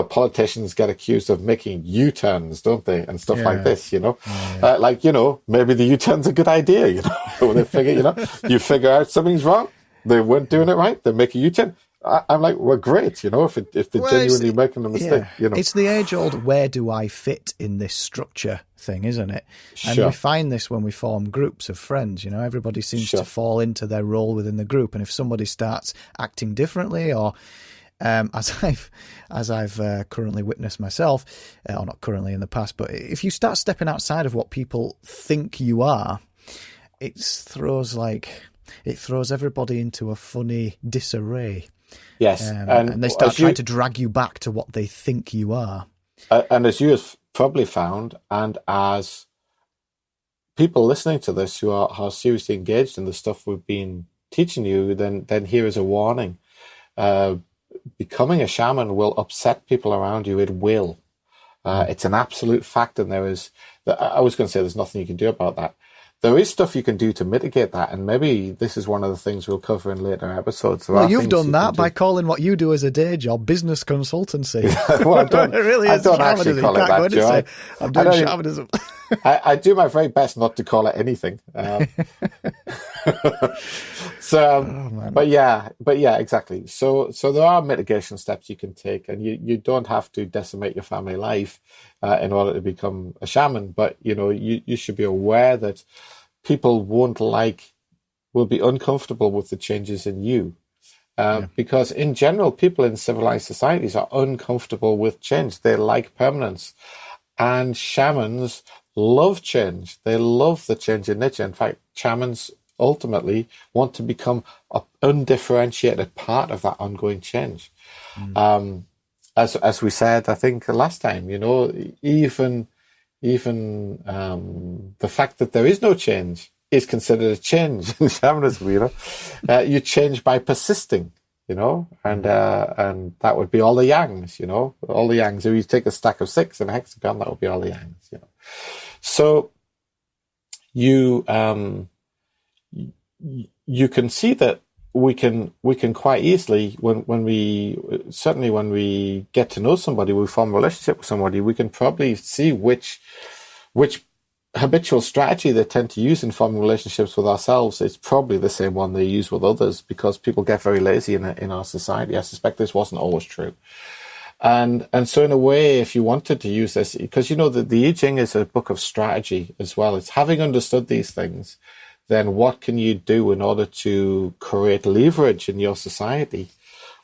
Politicians get accused of making U-turns, don't they, and stuff like this. Maybe the U-turn's a good idea. They figure, you figure out something's wrong, they weren't doing it right. They're making you turn. I'm like, well, great, if they're genuinely making a mistake, It's the age-old where do I fit in this structure thing, isn't it? And Sure. we find this when we form groups of friends, everybody seems to fall into their role within the group. And if somebody starts acting differently or as I've currently witnessed myself, or not currently in the past, but if you start stepping outside of what people think you are, it throws everybody into a funny disarray. Yes, and they start trying to drag you back to what they think you are. And as you have probably found, and as people listening to this who are seriously engaged in the stuff we've been teaching you, then here is a warning. Becoming a shaman will upset people around you. It will. It's an absolute fact, and I was going to say there's nothing you can do about that. There is stuff you can do to mitigate that, and maybe this is one of the things we'll cover in later episodes. You've done that by calling what you do as a day job business consultancy. Well, I don't, it really is I don't actually call it that, Joe. I'm doing shamanism. I do my very best not to call it anything. But yeah, exactly. So there are mitigation steps you can take, and you don't have to decimate your family life in order to become a shaman. But you should be aware that people will be uncomfortable with the changes in you. Because in general, people in civilized societies are uncomfortable with change. They like permanence. And shamans love change. They love the change in nature. In fact, shamans ultimately want to become an undifferentiated part of that ongoing change. As we said, I think last time, even the fact that there is no change is considered a change in shamanism. You change by persisting. And that would be all the yangs, all the yangs. If you take a stack of 6 in a hexagon, that would be all the yangs, So you can see that we can quite easily, when we get to know somebody, we form a relationship with somebody, we can probably see which habitual strategy they tend to use in forming relationships with ourselves is probably the same one they use with others, because people get very lazy in our society. I suspect this wasn't always true. And so in a way, if you wanted to use this, because the I-Ching is a book of strategy as well. It's having understood these things, then what can you do in order to create leverage in your society?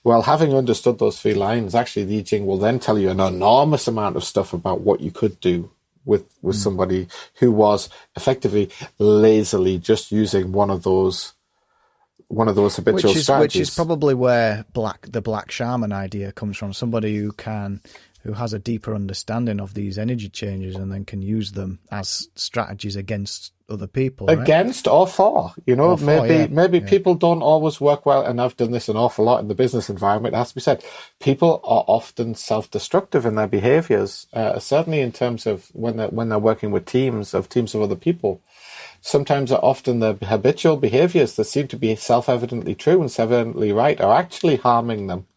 Well, having understood those 3 lines, actually the I-Ching will then tell you an enormous amount of stuff about what you could do with somebody who was effectively lazily just using one of those habitual strategies. Which is probably where the black shaman idea comes from. Somebody who has a deeper understanding of these energy changes and then can use them as strategies against other people. Right? Against or for, maybe people don't always work well, and I've done this an awful lot in the business environment. It has to be said, people are often self-destructive in their behaviors, certainly in terms of when they're working with teams of other people. Sometimes often the habitual behaviors that seem to be self-evidently true and self-evidently right are actually harming them.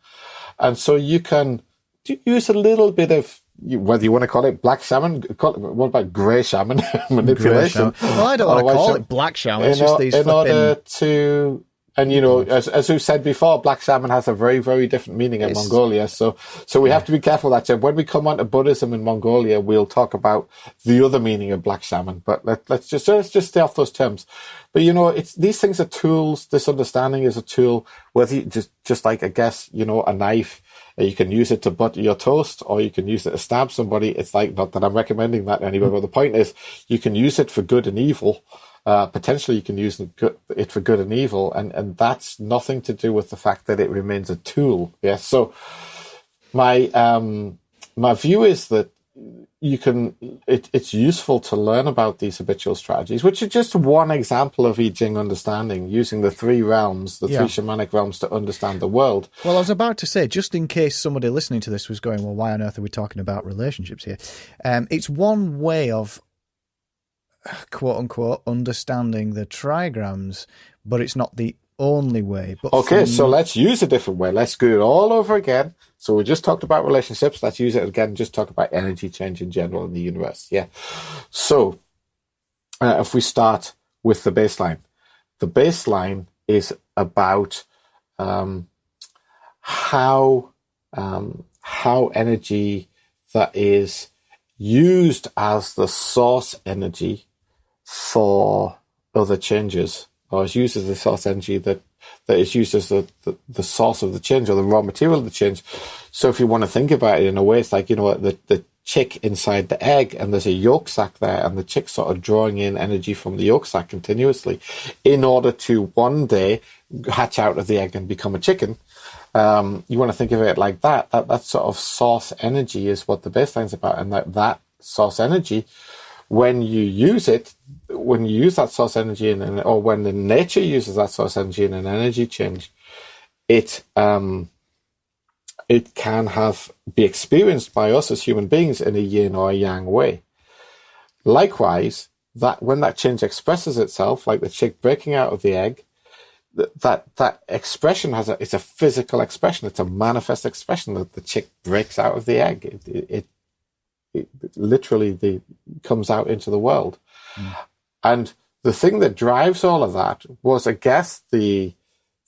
And so you can use a little bit of, whether you want to call it black shaman, what about grey shaman manipulation? Grey shaman. Well, I don't want to call it black shaman. It's just these order to, and as we've said before, black shaman has a very, very different meaning in Mongolia. So we have to be careful that when we come on to Buddhism in Mongolia, we'll talk about the other meaning of black shaman. But let's just stay off those terms. But these things are tools. This understanding is a tool. Whether you just like, I guess, a knife. You can use it to butter your toast, or you can use it to stab somebody. It's like, not that I'm recommending that anyway, but the point is, you can use it for good and evil. Potentially you can use it for good and evil, and that's nothing to do with the fact that it remains a tool. Yeah. So my view is that it's useful to learn about these habitual strategies, which are just one example of I-Ching understanding, using the 3 realms, the 3 shamanic realms, to understand the world. Well, I was about to say, just in case somebody listening to this was going, well, why on earth are we talking about relationships here? It's one way of, quote unquote, understanding the trigrams, but it's not the only way. But okay, so let's use a different way. Let's do it all over again. So we just talked about relationships. Let's use it again. Just talk about energy change in general in the universe. Yeah. So if we start with the baseline is about how energy that is used as the source energy for other changes, or is used as the source energy that is used as the source of the change, or the raw material of the change. So if you want to think about it in a way, it's like, the chick inside the egg, and there's a yolk sac there, and the chick's sort of drawing in energy from the yolk sac continuously in order to one day hatch out of the egg and become a chicken. You want to think of it like that. That sort of source energy is what the baseline's about, and that source energy, when you use that source energy or when the nature uses that source energy in an energy change, it can be experienced by us as human beings in a yin or a yang way. Likewise, that when that change expresses itself, like the chick breaking out of the egg, that expression it's a physical expression. It's a manifest expression that the chick breaks out of the egg. It literally comes out into the world. And the thing that drives all of that was, I guess, the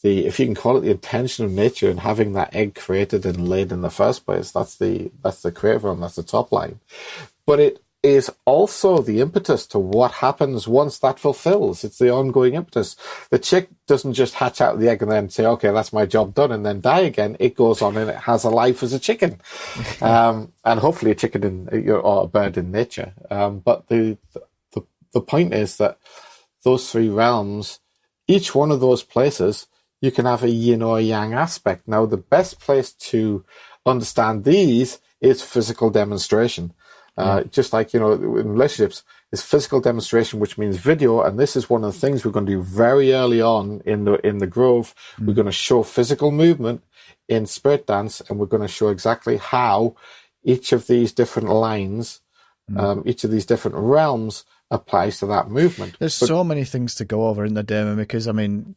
if you can call it, the intention of nature in having that egg created and laid in the first place. That's the creative realm. That's the top line. But it is also the impetus to what happens once that fulfills. It's the ongoing impetus. The chick doesn't just hatch out of the egg and then say, okay, that's my job done, and then die again. It goes on and it has a life as a chicken. And hopefully a chicken or a bird in nature. But the point is that those three realms, each one of those places, you can have a yin or a yang aspect. Now, the best place to understand these is physical demonstration. Just like, in relationships, is physical demonstration, which means video. And this is one of the things we're going to do very early on in the Grove. We're going to show physical movement in spirit dance, and we're going to show exactly how each of these different lines, each of these different realms applies to that movement. There's so many things to go over in the Damon, because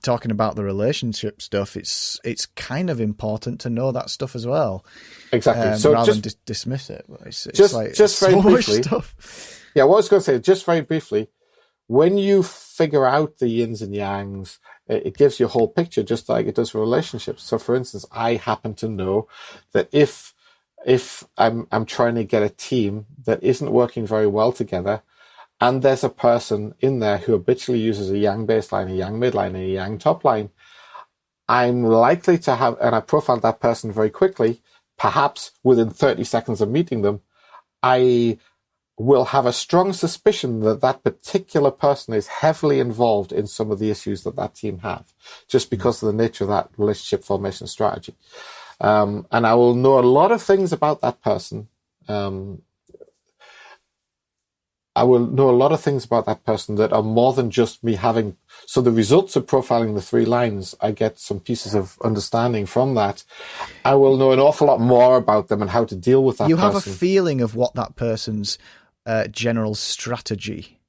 talking about the relationship stuff, it's kind of important to know that stuff as well. Exactly. So rather than dismiss it. It's just very briefly. Stuff. Yeah, what I was going to say, just very briefly, when you figure out the yins and yangs, it gives you a whole picture, just like it does for relationships. So, for instance, I happen to know that if I'm trying to get a team that isn't working very well together, and there's a person in there who habitually uses a yang baseline, a yang midline, and a yang top line, I'm likely to have, and I profiled that person very quickly, perhaps within 30 seconds of meeting them, I will have a strong suspicion that that particular person is heavily involved in some of the issues that team have, just because of the nature of that relationship formation strategy. And I will know a lot of things about that person. I will know a lot of things about that person that are more than just me having. So the results of profiling the three lines, I get some pieces of understanding from that. I will know an awful lot more about them and how to deal with that person. You have a feeling of what that person's general strategy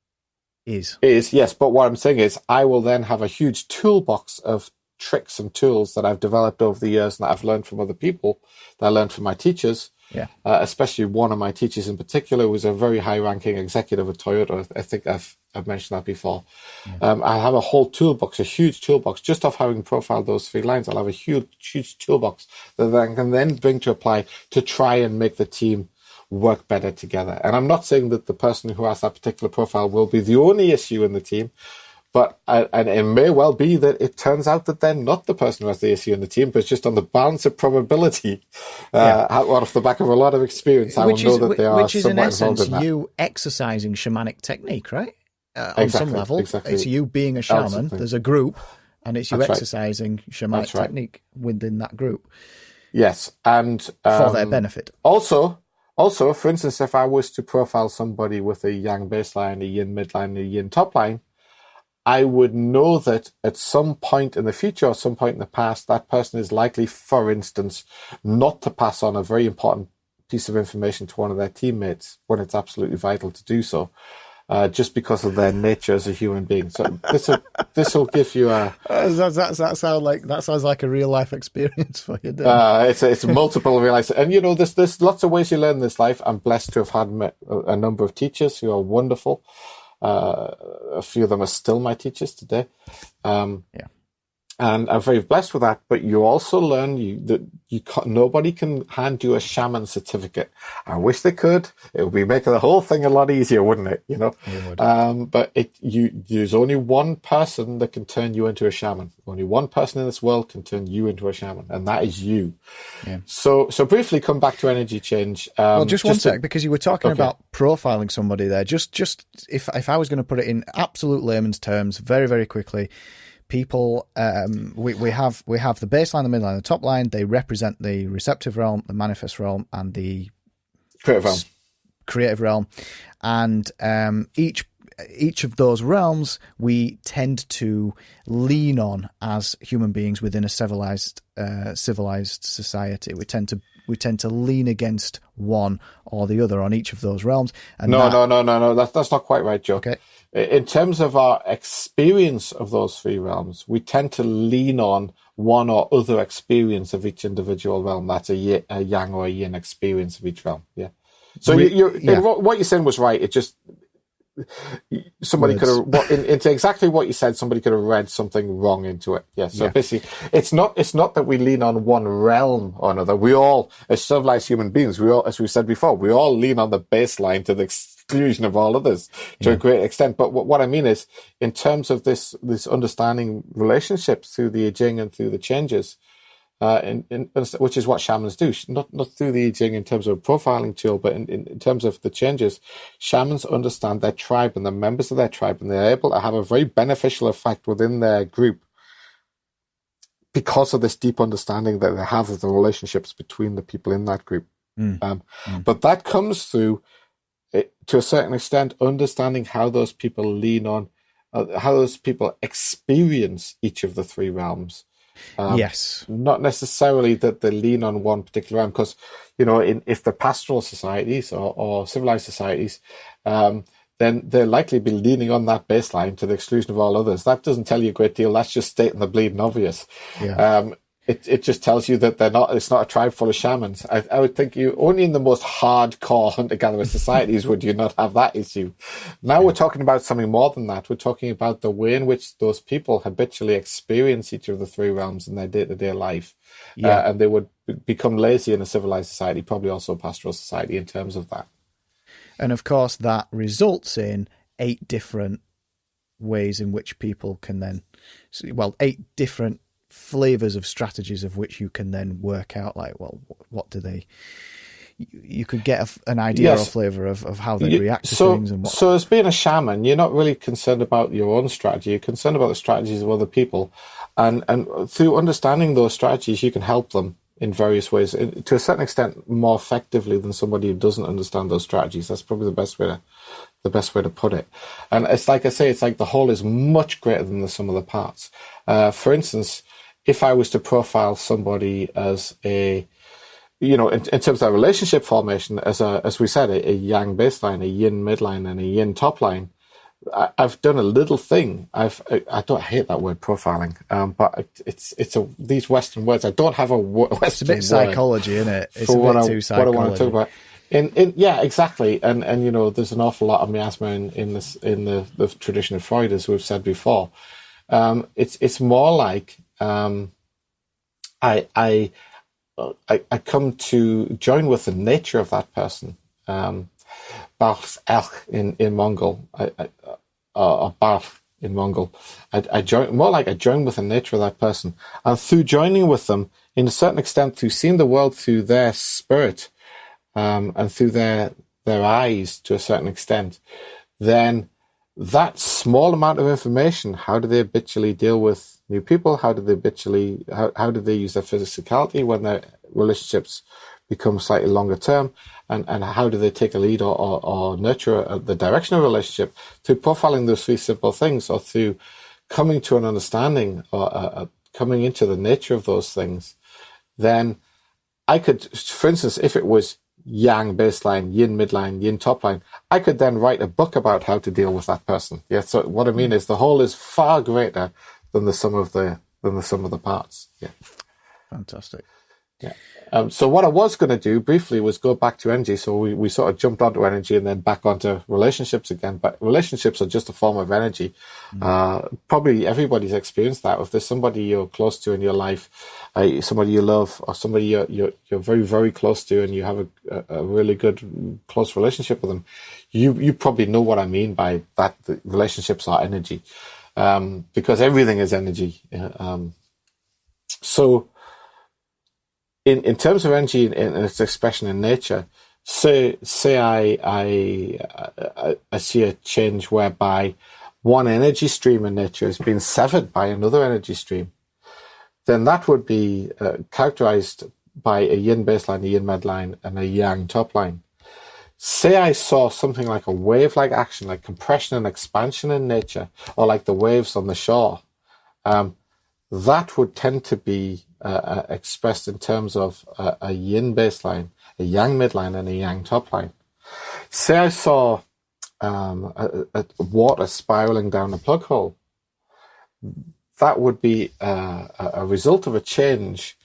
is. Yes. But what I'm saying is I will then have a huge toolbox of tricks and tools that I've developed over the years and that I've learned from other people, that I learned from my teachers. Yeah. Especially one of my teachers in particular was a very high-ranking executive at Toyota. I think I've mentioned that before. Yeah. I have a whole toolbox, a huge toolbox, just off having profiled those three lines. I'll have a huge toolbox that I can then bring to apply to try and make the team work better together. And I'm not saying that the person who has that particular profile will be the only issue in the team, but and it may well be that it turns out that they're not the person who has the issue in the team, but it's just on the balance of probability, off the back of a lot of experience, I will know that they are which is somewhat in essence involved in that. You exercising shamanic technique, right? On Exactly, some level, exactly. It's you being a shaman. Absolutely. There's a group, and it's you That's right. exercising shamanic technique within that group. Yes, and for their benefit. Also, for instance, if I was to profile somebody with a yang baseline, a yin midline, and a yin top line, I would know that at some point in the future or some point in the past, that person is likely, for instance, not to pass on a very important piece of information to one of their teammates when it's absolutely vital to do so, just because of their nature as a human being. So this will give you a... That sounds like a real life experience for you, doesn't it? It's multiple real life. And, there's lots of ways you learn this life. I'm blessed to have had a number of teachers who are wonderful. A few of them are still my teachers today. And I'm very blessed with that. But you also learn that nobody can hand you a shaman certificate. I wish they could. It would be making the whole thing a lot easier, wouldn't it? You know. It would. But there's only one person that can turn you into a shaman. Only one person in this world can turn you into a shaman, and that is you. Yeah. So briefly, come back to energy change. Just one sec, because you were talking about profiling somebody there. Just if I was going to put it in absolute layman's terms, very, very quickly. People, we have the baseline, the midline, the top line. They represent the receptive realm, the manifest realm, and the creative realm. And each of those realms we tend to lean on as human beings within a civilized society. We tend to lean against one or the other on each of those realms. And no. That's not quite right, Joe. Okay. In terms of our experience of those three realms, we tend to lean on one or other experience of each individual realm. That's a yang or a yin experience of each realm. Yeah. So what you're saying was right. It just somebody could have into exactly what you said. Somebody could have read something wrong into it. Yeah. So basically, it's not that we lean on one realm or another. We all, as civilized human beings, as we said before, we all lean on the baseline to the exclusion of all others to a great extent. But what I mean is, in terms of this understanding relationships through the I-Ching and through the changes, which is what shamans do, not through the I-Ching in terms of a profiling tool, but in terms of the changes, shamans understand their tribe and the members of their tribe, and they're able to have a very beneficial effect within their group because of this deep understanding that they have of the relationships between the people in that group. But that comes through, to a certain extent, understanding how those people lean on, how those people experience each of the three realms. Yes. Not necessarily that they lean on one particular realm, because, if the pastoral societies or civilized societies, then they'll likely be leaning on that baseline to the exclusion of all others. That doesn't tell you a great deal. That's just stating the bleeding obvious. Yeah. It just tells you that it's not a tribe full of shamans. I would think only in the most hardcore hunter-gatherer societies would you not have that issue. Now we're talking about something more than that. We're talking about the way in which those people habitually experience each of the three realms in their day-to-day life. And they would become lazy in a civilized society, probably also a pastoral society in terms of that. And of course, that results in 8 different ways in which people can then, 8 different flavors of strategies of which you can then work out, what do they, you could get an idea or flavor of how they react to things. And so as being a shaman, you're not really concerned about your own strategy, you're concerned about the strategies of other people, and through understanding those strategies you can help them in various ways, to a certain extent more effectively than somebody who doesn't understand those strategies. That's probably the best way to put it. And it's like I say, it's like the whole is much greater than the sum of the parts. For instance, if I was to profile somebody as in terms of their relationship formation, as we said, a yang baseline, a yin midline, and a yin top line, I've done a little thing. I hate that word profiling, but it's these Western words. I don't have a Western It's a bit psychology, isn't it? It's a bit too psychology. What I want to talk about. Yeah, exactly. And there's an awful lot of miasma in the tradition of Freud, as we've said before. It's more like I come to join with the nature of that person. Barth Elch in Mongol, or Barth in Mongol. I join with the nature of that person, and through joining with them, in a certain extent, through seeing the world through their spirit, and through their eyes to a certain extent, then that small amount of information, how do they habitually deal with new people? How do they use their physicality when their relationships become slightly longer term? And how do they take a lead or nurture the direction of a relationship? Through profiling those 3 simple things, or through coming to an understanding or coming into the nature of those things, then I could, for instance, if it was yang baseline, yin midline, yin top line, I could then write a book about how to deal with that person. Yeah. So what I mean is the whole is far greater than the sum of the parts. Yeah. Fantastic. Yeah. So what I was going to do briefly was go back to energy. So we sort of jumped onto energy and then back onto relationships again. But relationships are just a form of energy. Probably everybody's experienced that. If there's somebody you're close to in your life, somebody you love, or somebody you're very, very close to, and you have a really good close relationship with them, you probably know what I mean by that. The relationships are energy, because everything is energy. So in terms of energy and its expression in nature, say I see a change whereby one energy stream in nature has been severed by another energy stream, then that would be characterized by a yin baseline, a yin midline, and a yang top line. Say I saw something like a wave-like action, like compression and expansion in nature, or like the waves on the shore, that would tend to be expressed in terms of a yin baseline, a yang midline, and a yang top line. Say I saw water spiraling down a plug hole, that would be a result of a change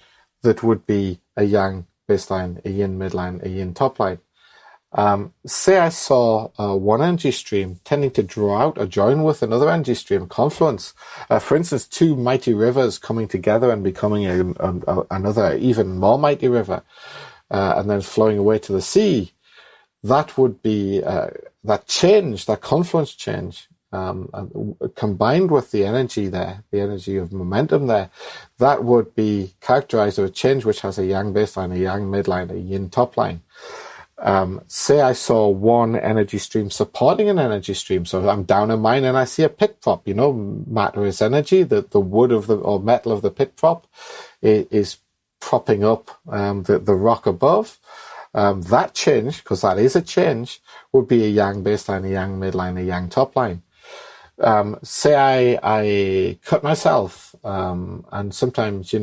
that would be a yang baseline, a yin midline, a yin top line. Say I saw one energy stream tending to draw out or join with another energy stream, confluence. For instance, two mighty rivers coming together and becoming another even more mighty river, and then flowing away to the sea. That would be that change, that confluence change, combined with the energy there, the energy of momentum there, that would be characterized as a change which has a yang baseline, a yang midline, a yin top line. Say I saw one energy stream supporting an energy stream. So I'm down a mine and I see a pit prop. Matter is energy. The wood or metal of the pit prop is propping up the rock above. That change, because that is a change, would be a yang baseline, a yang midline, a yang top line. Say I cut myself, and sometimes,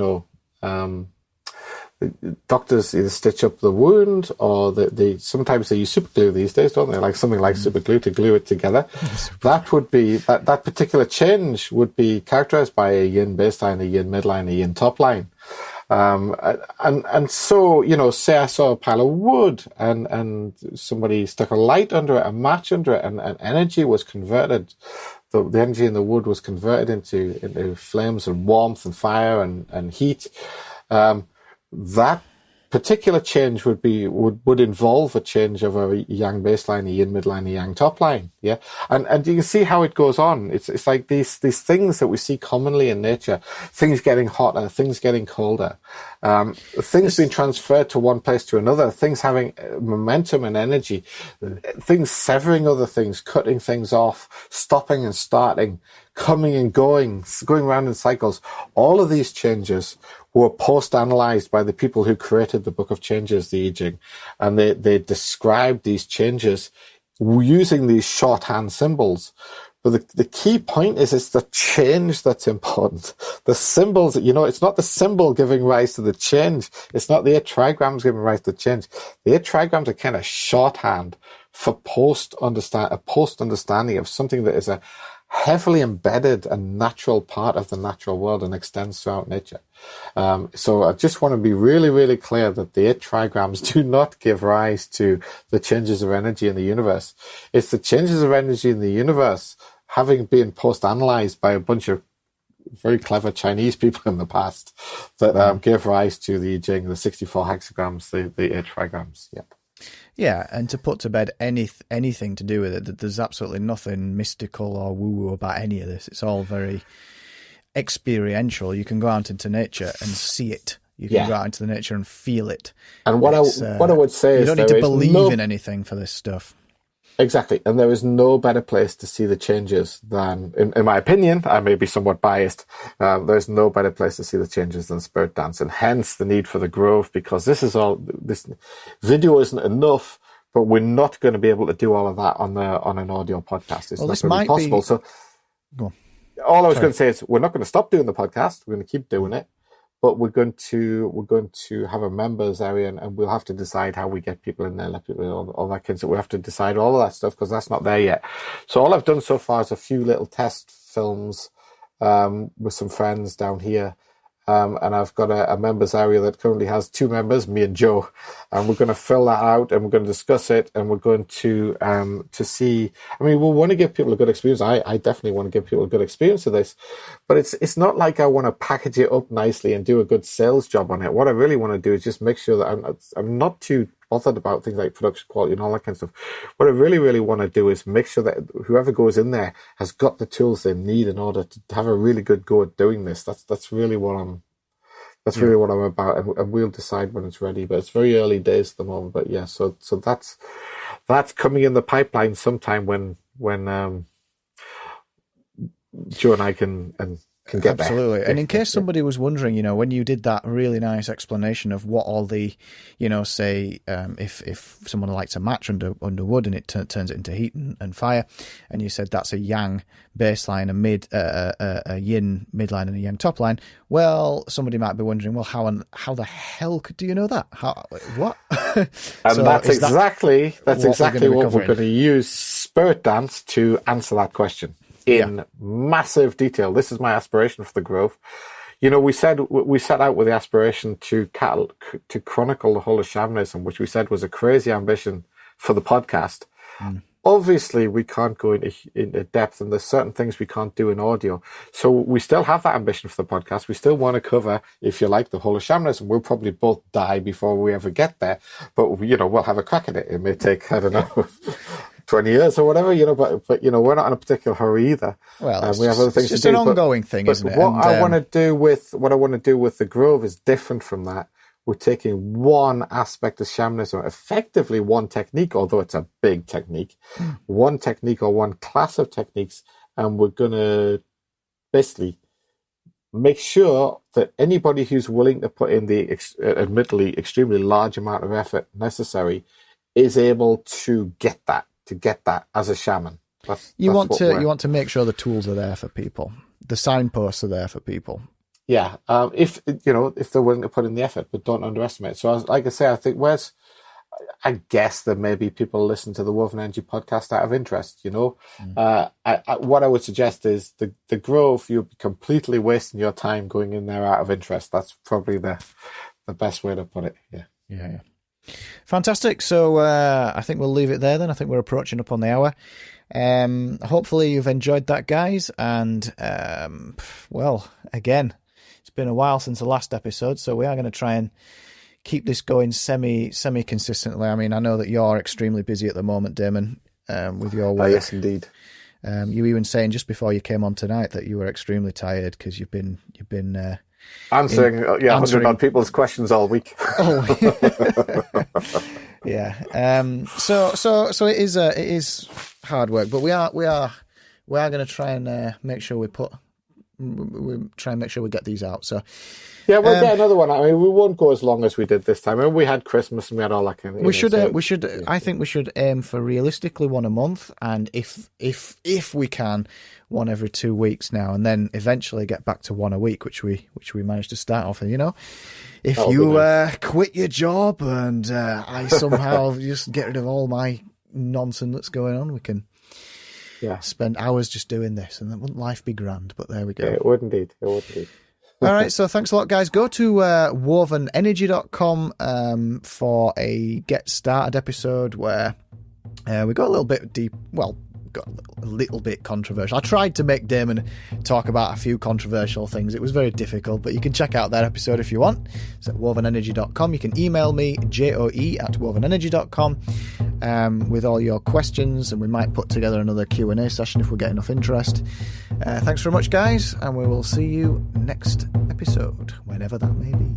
doctors either stitch up the wound, or sometimes they use super glue these days, don't they? Like something like super glue to glue it together. That would be that particular change would be characterized by a yin baseline, a yin midline, a yin top line. And so, say I saw a pile of wood and somebody stuck a light under it, a match under it, and energy was converted. The energy in the wood was converted into flames and warmth and fire and heat. That particular change would involve a change of a yang baseline, a yin midline, a yang top line. Yeah. And you can see how it goes on. It's like these things that we see commonly in nature, things getting hotter, things getting colder, things being transferred to one place to another, things having momentum and energy, things severing other things, cutting things off, stopping and starting, coming and going around in cycles. All of these changes were post-analyzed by the people who created the Book of Changes, the I-Ching, and they described these changes using these shorthand symbols. But the key point is it's the change that's important. The symbols, it's not the symbol giving rise to the change. It's not the 8 trigrams giving rise to the change. The 8 trigrams are kind of shorthand for post-understanding of something that is a heavily embedded and natural part of the natural world and extends throughout nature. So I just want to be really, really clear that the 8 trigrams do not give rise to the changes of energy in the universe. It's the changes of energy in the universe having been post-analyzed by a bunch of very clever Chinese people in the past that gave rise to the I-Ching, the 64 hexagrams, the 8 trigrams. Yeah. Yeah, and to put to bed anything to do with it, that there's absolutely nothing mystical or woo-woo about any of this. It's all very experiential. You can go out into nature and see it. You can go out into the nature and feel it. And what I would say is you don't need to believe in anything for this stuff. Exactly. And there is no better place to see the changes than, in my opinion, I may be somewhat biased, there's no better place to see the changes than spirit dance, and hence the need for the grove, because this video isn't enough, but we're not going to be able to do all of that on an audio podcast. It's not going to be possible. So all I was going to say is we're not going to stop doing the podcast. We're going to keep doing it. But we're going to have a members area, and we'll have to decide how we get people in there, let people all that kind of stuff. We have to decide all of that stuff because that's not there yet. So all I've done so far is a few little test films with some friends down here, And I've got a members area that currently has 2 members, me and Joe, and we're going to fill that out, and we're going to discuss it, and we're going to see. I mean, we want to give people a good experience. I definitely want to give people a good experience of this, but it's not like I want to package it up nicely and do a good sales job on it. What I really want to do is just make sure that I'm not too bothered about things like production quality and all that kind of stuff. What I really, really want to do is make sure that whoever goes in there has got the tools they need in order to have a really good go at doing this. That's really what I'm about, and we'll decide when it's ready. But it's very early days at the moment. But yeah, so that's coming in the pipeline sometime when Joe and I can get absolutely there. And in case somebody was wondering, when you did that really nice explanation of what all the, say if someone lights a match under wood and it turns it into heat and fire, and you said that's a yang baseline, a yin midline, and a yang top line. Well, somebody might be wondering, well, how the hell do you know that? What? And so that's exactly what we're going to use Spirit Dance to answer that question in massive detail. This is my aspiration for the Grove. We set out with the aspiration to chronicle the whole of shamanism, which we said was a crazy ambition for the podcast. Obviously, we can't go into depth, and there's certain things we can't do in audio. So we still have that ambition for the podcast. We still want to cover, if you like, the whole of shamanism. We'll probably both die before we ever get there, but we'll have a crack at it. It may take, I don't know, 20 years or whatever, but we're not in a particular hurry either. Well, we have other things to do. It's just an ongoing thing, isn't it? What I want to do with the Grove is different from that. We're taking one aspect of shamanism, effectively one technique, although it's a big technique, one technique or one class of techniques, and we're going to basically make sure that anybody who's willing to put in the admittedly extremely large amount of effort necessary is able to get that as a shaman. You want to make sure the tools are there for people. The signposts are there for people. Yeah, if they're willing to put in the effort, but don't underestimate. So, like I say, I think I guess there may be people listen to the Woven Energy podcast out of interest. What I would suggest is the Grove. You'll be completely wasting your time going in there out of interest. That's probably the best way to put it. Yeah. Fantastic. So I think we'll leave it there then. I think we're approaching up on the hour. Hopefully you've enjoyed that, guys. And again, it's been a while since the last episode, so we are going to try and keep this going semi consistently. I mean, I know that you're extremely busy at the moment, Damon, with your work. Yes, indeed. You were even saying just before you came on tonight that you were extremely tired because you've been answering 100 people's questions all week. Yeah. So it is hard work, but we are going to try and make sure we get these out. So yeah, we'll get another one. I mean, we won't go as long as we did this time. I mean, we had Christmas and we had all that kind of. I think we should aim for realistically one a month, and if we can, one every 2 weeks now, and then eventually get back to one a week, which we managed to start off. And if you quit your job and I somehow just get rid of all my nonsense that's going on, we can spend hours just doing this, and then wouldn't life be grand? But there we go. Yeah, it would indeed. All right, so thanks a lot, guys. Go to wovenenergy.com for a get started episode where we got a little bit deep. Well, got a little bit controversial. I tried to make Damon talk about a few controversial things. It was very difficult, but you can check out that episode if you want. It's at wovenenergy.com. You can email me, joe@wovenenergy.com, with all your questions, and we might put together another Q&A session if we get enough interest. Thanks very much, guys, and we will see you next episode, whenever that may be.